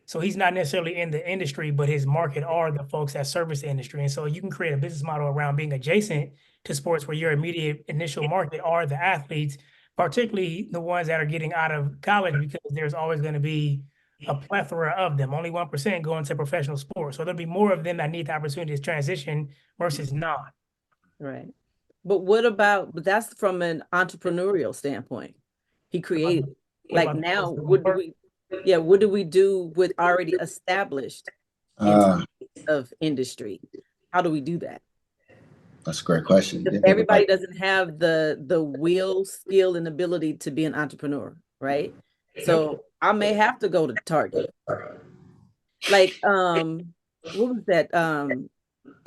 S3: So he's not necessarily in the industry, but his market are the folks that service the industry. And so you can create a business model around being adjacent to sports where your immediate initial market are the athletes, particularly the ones that are getting out of college, because there's always going to be a plethora of them. Only 1% go into professional sports. So there'll be more of them that need the opportunity to transition versus not.
S2: Right. But that's from an entrepreneurial standpoint. He created, like, now, what do we do with already established of industry? How do we do that?
S4: That's a great question.
S2: Everybody doesn't have the will, skill, and ability to be an entrepreneur, right? So I may have to go to Target. Like, what was that?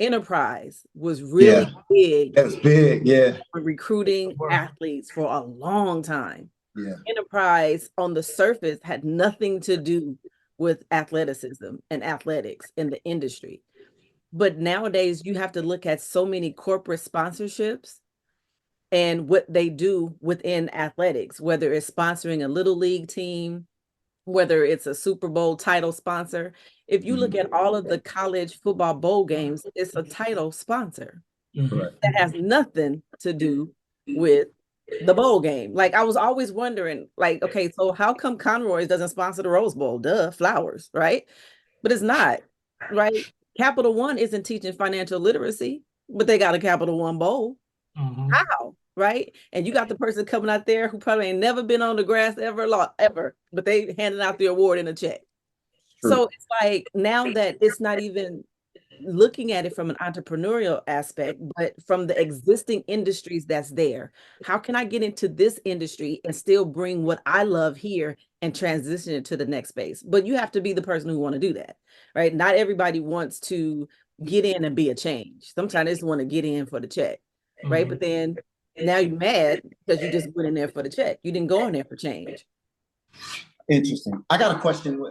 S2: Enterprise was really big.
S4: That's big,
S2: Recruiting athletes for a long time.
S4: Yeah.
S2: Enterprise on the surface had nothing to do with athleticism and athletics in the industry. But nowadays you have to look at so many corporate sponsorships and what they do within athletics, whether it's sponsoring a little league team, whether it's a Super Bowl title sponsor. If you look at all of the college football bowl games, it's a title sponsor that has nothing to do with the bowl game. Like, I was always wondering, like, okay, so how come Conroy's doesn't sponsor the Rose Bowl? Duh, flowers, right? But it's not, right? Capital One isn't teaching financial literacy, but they got a Capital One bowl. How? Right? And you got the person coming out there who probably ain't never been on the grass ever, but they handing out the award in a check. True. So it's like, now that it's not even looking at it from an entrepreneurial aspect, but from the existing industries that's there. How can I get into this industry and still bring what I love here and transition it to the next space? But you have to be the person who want to do that, right? Not everybody wants to get in and be a change. Sometimes they just want to get in for the check, right? But then now you're mad because you just went in there for the check. You didn't go in there for change.
S4: Interesting. I got a question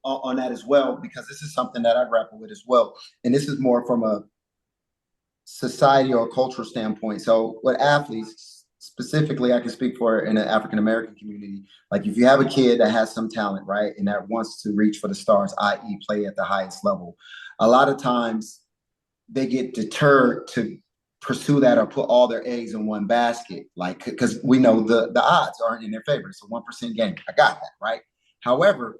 S4: on that as well, because this is something that I grapple with as well. And this is more from a society or cultural standpoint. So with athletes, specifically, I can speak for in the African-American community. Like, if you have a kid that has some talent, right, and that wants to reach for the stars, i.e. play at the highest level, a lot of times they get deterred to pursue that or put all their eggs in one basket, like, because we know the odds aren't in their favor. It's a 1% game. I got that, right? However,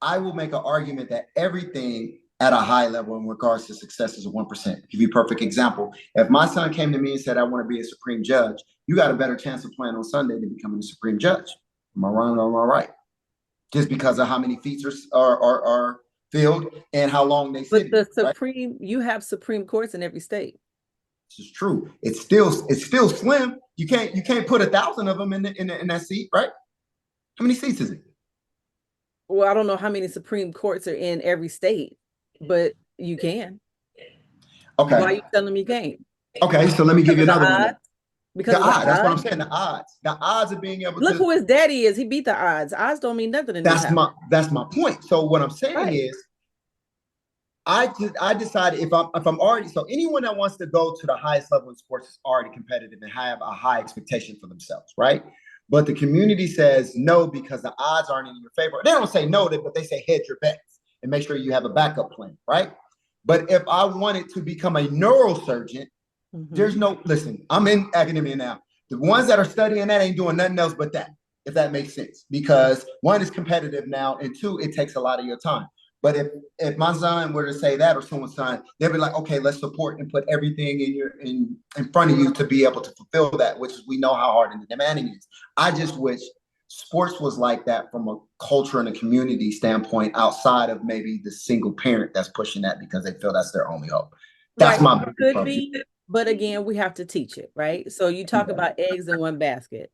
S4: I will make an argument that everything at a high level in regards to success is a 1%. Give you a perfect example. If my son came to me and said, I want to be a Supreme Judge, you got a better chance of playing on Sunday than becoming a Supreme Judge. Am I wrong or am I right? Just because of how many feats are filled and how long they sit.
S2: But the Supreme, right? You have Supreme Courts in every state.
S4: This is true. It's still slim. You can't put 1,000 of them in that seat, right? How many seats is it?
S2: Well, I don't know how many Supreme Courts are in every state, but you can.
S4: Okay.
S2: Why are you telling me you can't?
S4: Okay, so let me give you another one.
S2: Because
S4: the odds. That's what I'm saying. The odds of being able to
S2: look who his daddy is. He beat the odds. Odds don't mean nothing in this house.
S4: That's my point. So what I'm saying is, I decided if I'm already, so anyone that wants to go to the highest level in sports is already competitive and have a high expectation for themselves, right? But the community says no because the odds aren't in your favor. They don't say no, but they say hedge your bets and make sure you have a backup plan, right? But if I wanted to become a neurosurgeon, there's no, listen, I'm in academia now. The ones that are studying that ain't doing nothing else but that, if that makes sense. Because one, is competitive now, and two, it takes a lot of your time. But if my son were to say that, or someone's son, they'd be like, okay, let's support and put everything in front of you to be able to fulfill that, which we know how hard and demanding it is. I just wish sports was like that from a culture and a community standpoint, outside of maybe the single parent that's pushing that because they feel that's their only hope. That's
S2: right.
S4: my
S2: could be, but again, we have to teach it, right? So you talk about eggs in one basket.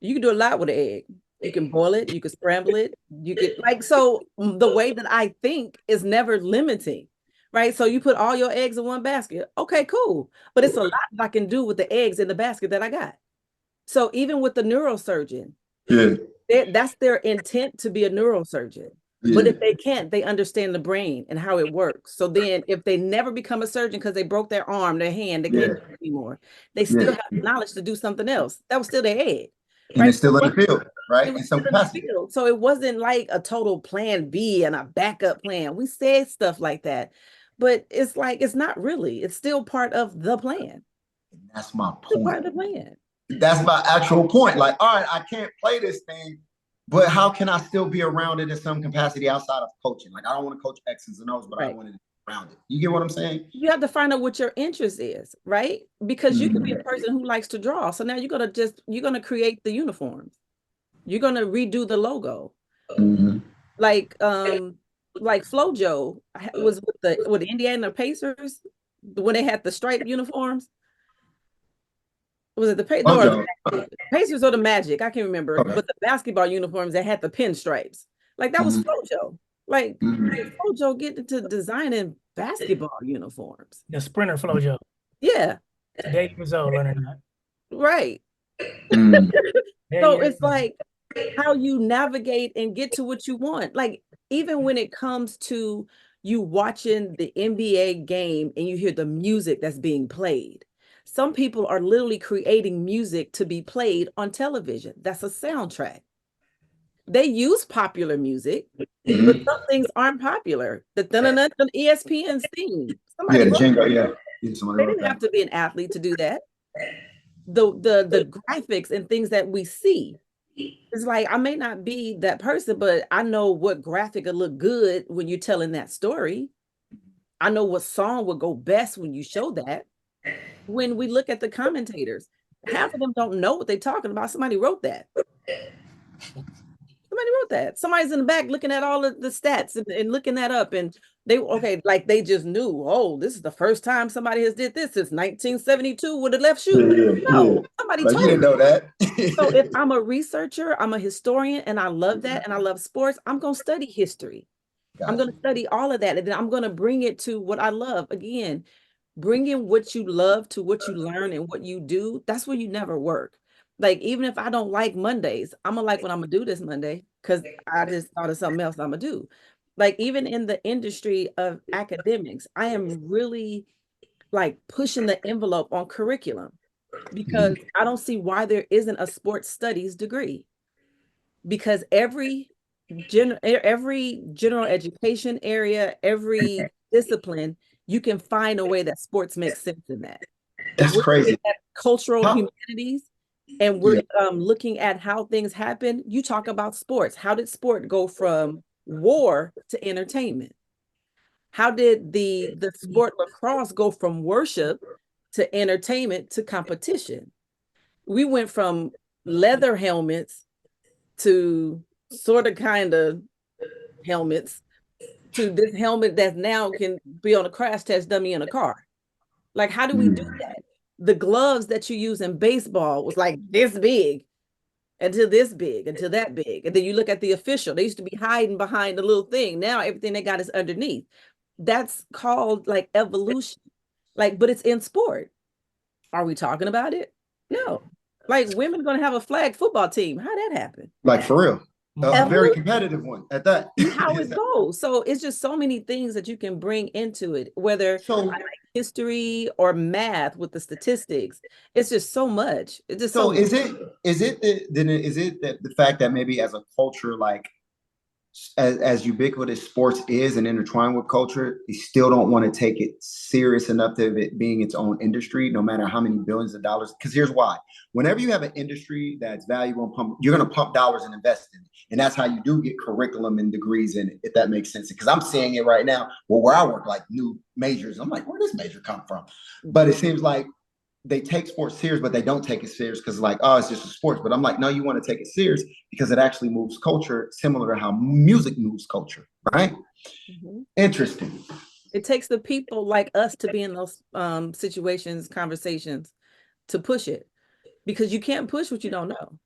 S2: You can do a lot with an egg. You can boil it, you can scramble it, you could, like, so the way that I think is never limiting, right? So you put all your eggs in one basket. Okay, cool. But it's a lot that I can do with the eggs in the basket that I got. So even with the neurosurgeon, that's their intent, to be a neurosurgeon. But if they can't, they understand the brain and how it works. So then if they never become a surgeon because they broke their arm, their hand, they can't do it anymore, they still have the knowledge to do something else. That was still their egg.
S4: And right? It's still in the field, right? In some capacity.
S2: So it wasn't like a total plan B and a backup plan. We said stuff like that, but it's like, it's not really. It's still part of the plan.
S4: And that's my point.
S2: Part of the plan.
S4: That's my actual point. Like, all right, I can't play this thing, but how can I still be around it in some capacity outside of coaching? Like, I don't want to coach X's and O's, but I want to be around it. You get what I'm saying?
S2: You have to find out what your interest is, right? Because you could be a person who likes to draw. So now you're gonna create the uniforms. You're gonna redo the logo. Like FloJo was with the Indiana Pacers when they had the striped uniforms. Was it the Pacers or the Magic? I can't remember. Okay. But the basketball uniforms that had the pinstripes, like that was FloJo. Like FloJo get into designing basketball uniforms.
S3: The sprinter FloJo.
S2: Yeah.
S3: Today he was learning that.
S2: Right. So it's like how you navigate and get to what you want. Like, even when it comes to you watching the NBA game and you hear the music that's being played. Some people are literally creating music to be played on television. That's a soundtrack. They use popular music, but some things aren't popular. The ESPN's theme. Somebody
S4: Yeah,
S2: wrote
S4: Django,
S2: that.
S4: yeah.
S2: They didn't have to be an athlete to do that. The graphics and things that we see. It's like, I may not be that person, but I know what graphic would look good when you're telling that story. I know what song would go best when you show that. When we look at the commentators, half of them don't know what they're talking about. Somebody wrote that. Somebody wrote that. Somebody's in the back looking at all of the stats and looking that up. And they just knew, oh, this is the first time somebody has did this since 1972 with a left shoe. No, somebody
S4: like,
S2: told
S4: you didn't
S2: me.
S4: know that.
S2: So if I'm a researcher, I'm a historian, and I love that, and I love sports, I'm going to study history. I'm going to study all of that, and then I'm going to bring it to what I love. Again, bringing what you love to what you learn and what you do, that's where you never work. Like, even if I don't like Mondays, I'm gonna like what I'm gonna do this Monday because I just thought of something else I'm gonna do. Like, even in the industry of academics, I am really like pushing the envelope on curriculum because I don't see why there isn't a sports studies degree. Because every general education area, every discipline, you can find a way that sports makes sense in that. If
S4: That's
S2: we're looking
S4: crazy.
S2: at cultural humanities and we're looking at how things happen, you talk about sports. How did sport go from war to entertainment? How did the sport lacrosse go from worship to entertainment to competition? We went from leather helmets to sort of kind of helmets to this helmet that now can be on a crash test dummy in a car. Like, how do we do that? The gloves that you use in baseball was like this big until this big, until that big. And then you look at the official, they used to be hiding behind the little thing. Now everything they got is underneath. That's called like evolution. Like, but it's in sport. Are we talking about it? No. Like, women are going to have a flag football team. How that happen?
S4: Like, for real. A
S2: Evolution.
S4: very competitive one at that.
S2: How it goes. So it's just so many things that you can bring into it, whether I like history or math with the statistics. It's just so much. It's just so
S4: is it the fact that maybe as a culture, like as ubiquitous sports is and intertwined with culture, you still don't want to take it serious enough to it being its own industry, no matter how many billions of dollars. Because here's why: whenever you have an industry that's valuable and pump, you're going to pump dollars and invest in it, and that's how you do get curriculum and degrees in it, if that makes sense. Because I'm seeing it right now. Well, where I work, like new majors, I'm like, where does major come from? But it seems like they take sports serious, but they don't take it serious because, like, oh, it's just a sports. But I'm like, no, you want to take it serious because it actually moves culture, similar to how music moves culture, right? Interesting.
S2: It takes the people like us to be in those situations, conversations, to push it, because you can't push what you don't know.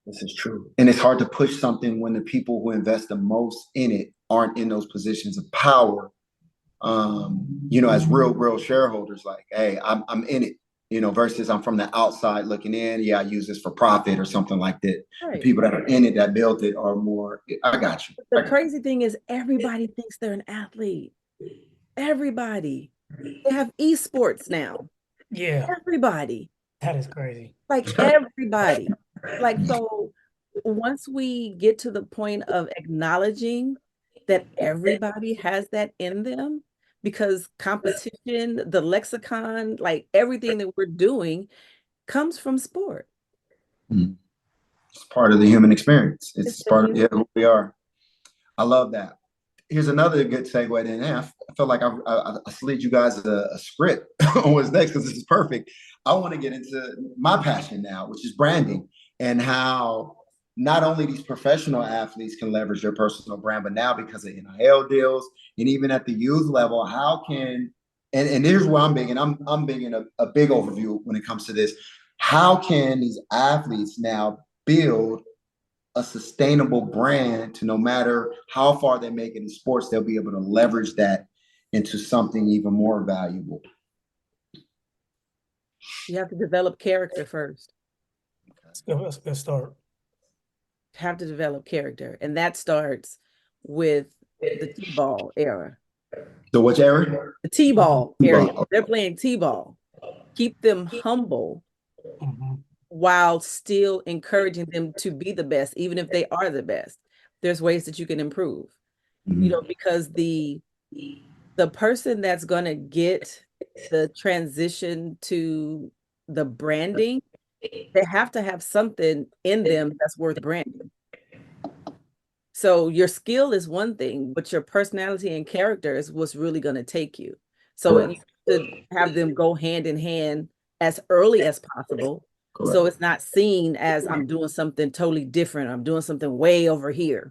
S4: This is true. And it's hard to push something when the people who invest the most in it aren't in those positions of power. As real shareholders, like, hey, I'm in it, versus I'm from the outside looking in. Yeah, I use this for profit or something like that. Right. The people that are in it, that built it, are more, I got you.
S2: The crazy thing is everybody thinks they're an athlete. Everybody. They have esports now.
S3: Yeah.
S2: Everybody.
S3: That is crazy.
S2: Like, everybody. Like, so once we get to the point of acknowledging that everybody has that in them, because competition, the lexicon, like everything that we're doing comes from sport.
S4: It's part of the human experience. It's part of who we are. I love that. Here's another good segue then. I feel like I slid you guys a script on what's next because this is perfect. I want to get into my passion now, which is branding, and how not only these professional athletes can leverage their personal brand, but now because of NIL deals and even at the youth level, how can, and here's where I'm big, and I'm big in a big overview when it comes to this. How can these athletes now build a sustainable brand to, no matter how far they make it in sports, they'll be able to leverage that into something even more valuable?
S2: You have to develop character first.
S3: That's a good start.
S2: Have to develop character. And that starts with the T-ball era.
S4: The which era?
S2: The T-ball area.
S4: T-ball.
S2: They're playing T-ball. Keep them humble
S3: Mm-hmm.
S2: while still encouraging them to be the best, even if they are the best. There's ways that you can improve, you know, because the person that's going to get the transition to the branding, they have to have something in them that's worth branding. So your skill is one thing, but your personality and character is what's really going to take you. So you have to have them go hand in hand as early as possible.
S4: Correct.
S2: So it's not seen as I'm doing something totally different. I'm doing something way over here.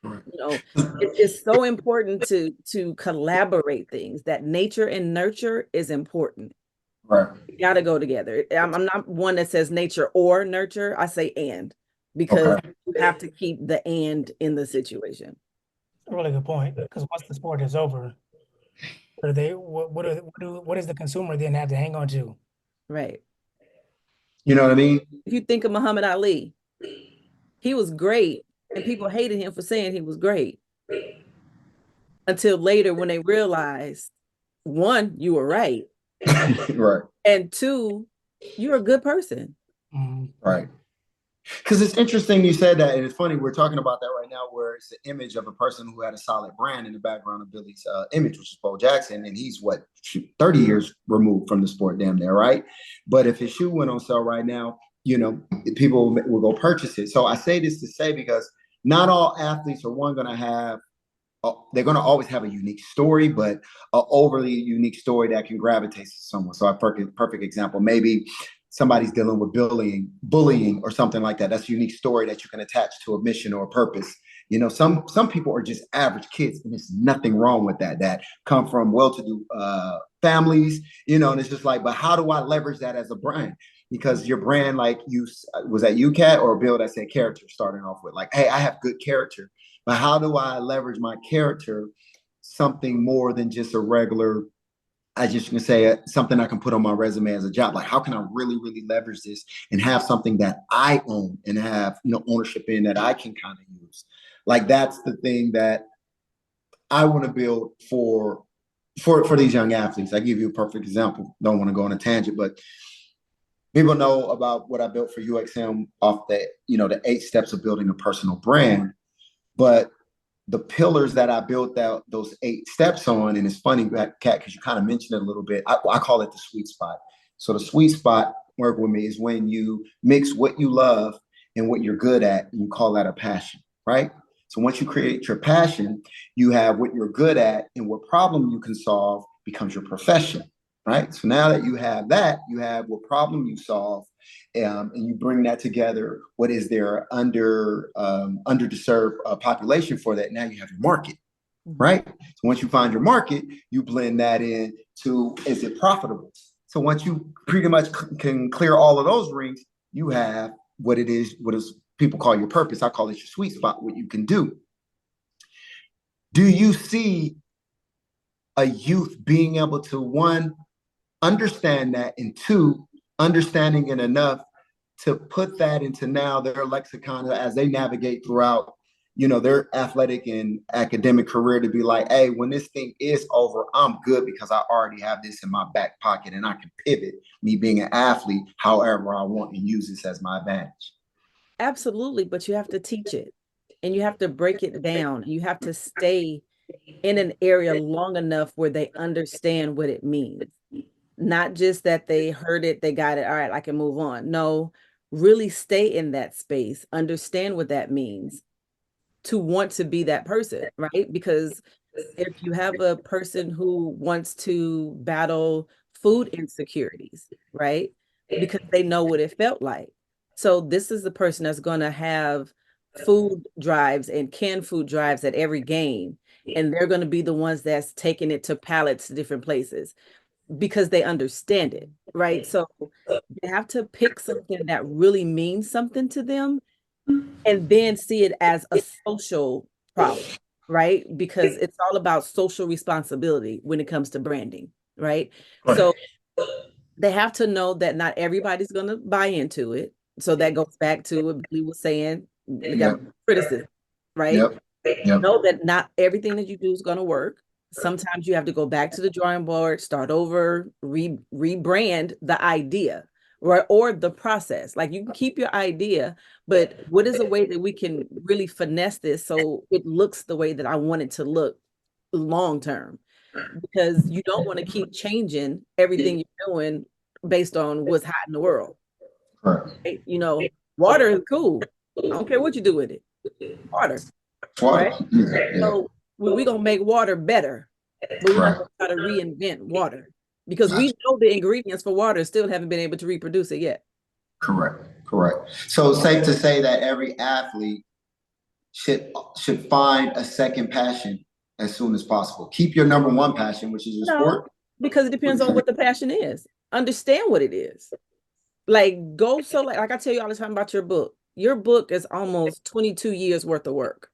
S2: You know, it's so important to collaborate things. That nature and nurture is important.
S4: Right.
S2: You got to go together. I'm not one that says nature or nurture. I say and, because you have to keep the and in the situation.
S3: A really good point. Because once the sport is over, what does the consumer then have to hang on to?
S2: Right.
S4: You know what I mean?
S2: If you think of Muhammad Ali, he was great, and people hated him for saying he was great. Until later, when they realized, one, you were right.
S4: Right.
S2: And two, you're a good person.
S4: Right. Because it's interesting you said that, and it's funny, we're talking about that right now, where it's the image of a person who had a solid brand in the background of Billy's image, which is Bo Jackson, and he's 30 years removed from the sport, damn near, right? But if his shoe went on sale right now, you know, people will go purchase it. So I say this to say, because not all athletes are going to have, they're going to always have a unique story, but an overly unique story that can gravitate to someone. So a perfect example, maybe somebody's dealing with bullying or something like that. That's a unique story that you can attach to a mission or a purpose. You know, some people are just average kids, and there's nothing wrong with that come from well-to-do families, you know, and it's just like, but how do I leverage that as a brand? Because your brand, like you, was that you, Kat, or Bill, that said character starting off with, like, hey, I have good character, but how do I leverage my character something more than just a regular, I just can say something I can put on my resume as a job. Like, how can I really, really leverage this and have something that I own and have, you know, ownership in, that I can kind of use? Like, that's the thing that I want to build for these young athletes. I give you a perfect example. Don't want to go on a tangent, but people know about what I built for UXM off the, you know, the 8 steps of building a personal brand. But the pillars that I built those 8 steps on, and it's funny, Kat, because you kind of mentioned it a little bit. I call it the sweet spot. So the sweet spot, work with me, is when you mix what you love and what you're good at, and you call that a passion, right? So once you create your passion, you have what you're good at, and what problem you can solve becomes your profession, right? So now that you have that, you have what problem you solve, and you bring that together. What is their underserved population for that? Now you have your market, right? So once you find your market, you blend that in to, is it profitable? So once you pretty much can clear all of those rings, you have what is people call your purpose. I call it your sweet spot, what you can do. Do you see a youth being able to, one, understand that, and two, understanding it enough to put that into now their lexicon as they navigate throughout, you know, their athletic and academic career, to be like, hey, when this thing is over, I'm good because I already have this in my back pocket, and I can pivot, me being an athlete, however I want, and use this as my advantage.
S2: Absolutely, but you have to teach it, and you have to break it down. You have to stay in an area long enough where they understand what it means. Not just that they heard it, they got it, all right, I can move on. No, really stay in that space, understand what that means, to want to be that person, right? Because if you have a person who wants to battle food insecurities, right? Because they know what it felt like. So this is the person that's going to have food drives and canned food drives at every game. And they're going to be the ones that's taking it to pallets to different places, because they understand it, right? So they have to pick something that really means something to them, and then see it as a social problem, right? Because it's all about social responsibility when it comes to branding, right? So they have to know that not everybody's going to buy into it. So that goes back to what Billy was saying, criticism, right?
S4: Yep.
S2: Know that not everything that you do is going to work. Sometimes you have to go back to the drawing board, start over, rebrand the idea, right? Or the process. Like, you can keep your idea, but what is a way that we can really finesse this so it looks the way that I want it to look long term? Because you don't want to keep changing everything you're doing based on what's hot in the world.
S4: Correct.
S2: Right? You know, water is cool. I don't care what you do with it. Water.
S4: Water.
S2: Right?
S4: Yeah.
S2: So we're going to make water better, but we're not going to try to reinvent water, because we know the ingredients for water, still haven't been able to reproduce it yet.
S4: Correct. So it's safe to say that every athlete should find a second passion as soon as possible. Keep your number one passion, which is your sport.
S2: Because it depends on what the passion is. Understand what it is. Like, go, so like I tell you all the time about your book. Your book is almost 22 years worth of work.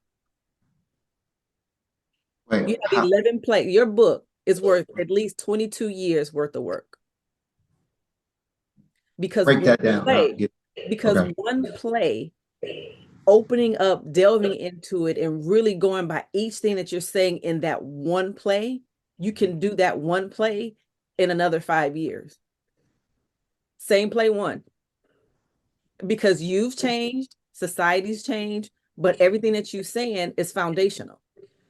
S4: Wait,
S2: you have 11 play. Your book is worth at least 22 years worth of work. Because
S4: break that down.
S2: One play, opening up, delving into it, and really going by each thing that you're saying in that one play, you can do that one play in another 5 years. Same play one. Because you've changed, society's changed, but everything that you're saying is foundational.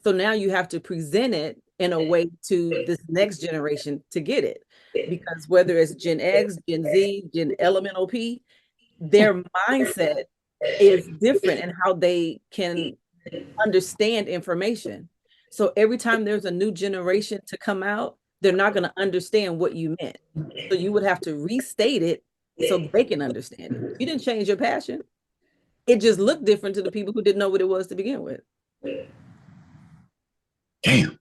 S2: So now you have to present it in a way to this next generation to get it. Because whether it's Gen X, Gen Z, Gen Elemental P, their mindset is different in how they can understand information. So every time there's a new generation to come out, they're not going to understand what you meant. So you would have to restate it so they can understand it. You didn't change your passion. It just looked different to the people who didn't know what it was to begin with.
S4: Damn.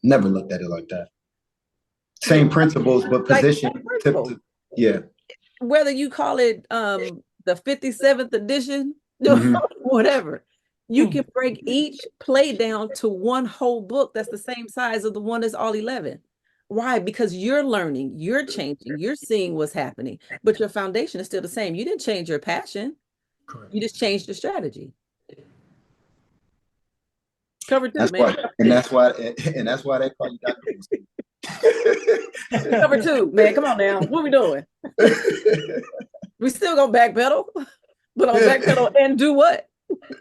S4: Never looked at it like that. Same principles, but position. Yeah.
S2: Whether you call it the 57th edition, whatever, you can break each play down to one whole book that's the same size of the one that's all 11. Why? Because you're learning, you're changing, you're seeing what's happening, but your foundation is still the same. You didn't change your passion. Correct. You just changed the strategy. Cover two, man.
S4: That's why they call you Dr.
S2: Cover two, man. Come on now. What are we doing? We still gonna backpedal, but I'm backpedal and do what?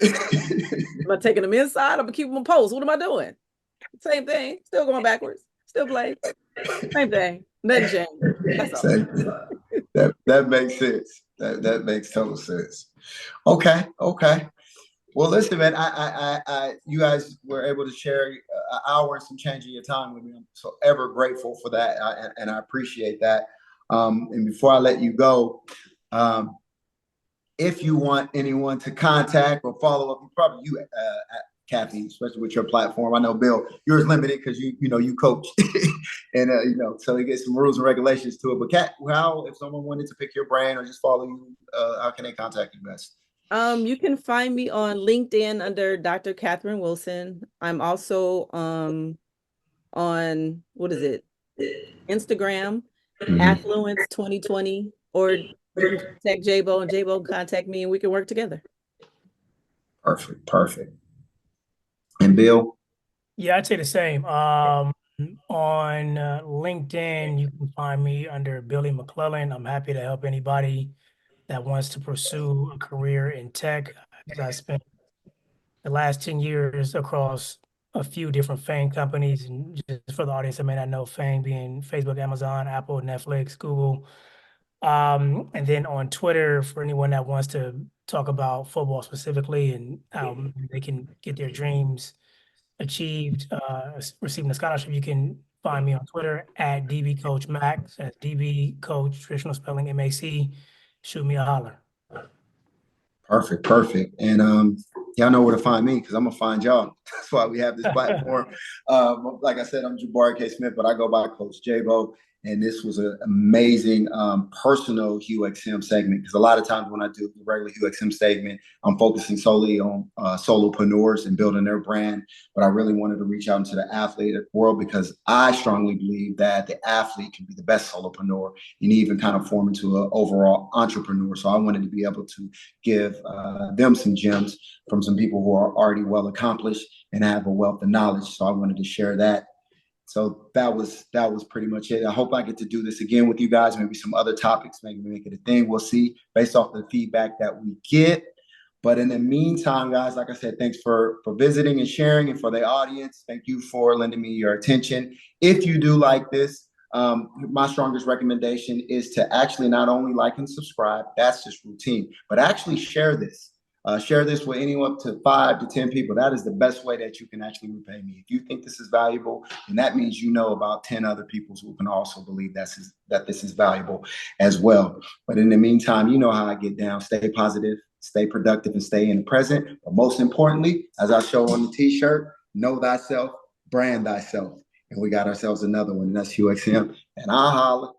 S2: Am I taking them inside? I'm gonna keep them on post. What am I doing? Same thing. Still going backwards. Still play. Same thing. Nothing changed. That's all.
S4: That makes sense. That makes total sense. Okay. Well, listen, man. You guys were able to share an hour and some change of your time with me. I'm so ever grateful for that, and I appreciate that. And before I let you go, if you want anyone to contact or follow up, probably you, Kathy, especially with your platform. I know, Bill, yours limited because you coach, and so you get some rules and regulations to it. But Kat, if someone wanted to pick your brain or just follow you, how can they contact you best?
S2: You can find me on LinkedIn under Dr. Catherine Wilson. I'm also on Instagram, Affluence 2020, or you can contact J-Bo, and J-Bo can contact me, and we can work together.
S4: Perfect. And Bill?
S3: Yeah, I'd say the same. On LinkedIn, you can find me under Billy McClellan. I'm happy to help anybody that wants to pursue a career in tech. I spent the last 10 years across a few different FANG companies. And just for the audience that may not know, FANG being Facebook, Amazon, Apple, Netflix, Google. And then on Twitter, for anyone that wants to talk about football specifically and how they can get their dreams achieved, receiving a scholarship, you can find me on Twitter at DB Coach Max. That's DB Coach, traditional spelling, MAC. Shoot me a holler.
S4: Perfect. And y'all know where to find me because I'm gonna find y'all. That's why we have this platform. Like I said, I'm Jabari K. Smith, but I go by Coach J-Bo. And this was an amazing personal HughXM segment, because a lot of times when I do the regular HughXM segment, I'm focusing solely on solopreneurs and building their brand. But I really wanted to reach out into the athletic world, because I strongly believe that the athlete can be the best solopreneur and even kind of form into an overall entrepreneur. So I wanted to be able to give them some gems from some people who are already well accomplished and have a wealth of knowledge. So I wanted to share that. So that was pretty much it. I hope I get to do this again with you guys, maybe some other topics, maybe make it a thing. We'll see based off the feedback that we get. But in the meantime, guys, like I said, thanks for visiting and sharing, and for the audience, thank you for lending me your attention. If you do like this, my strongest recommendation is to actually not only like and subscribe, that's just routine, but actually share this. Share this with anyone up to 5 to 10 people. That is the best way that you can actually repay me. If you think this is valuable, then that means you know about 10 other people who can also believe that this is valuable as well. But in the meantime, you know how I get down. Stay positive, stay productive, and stay in the present. But most importantly, as I show on the t-shirt, know thyself, brand thyself. And we got ourselves another one, and that's HughXM. And I'll holla.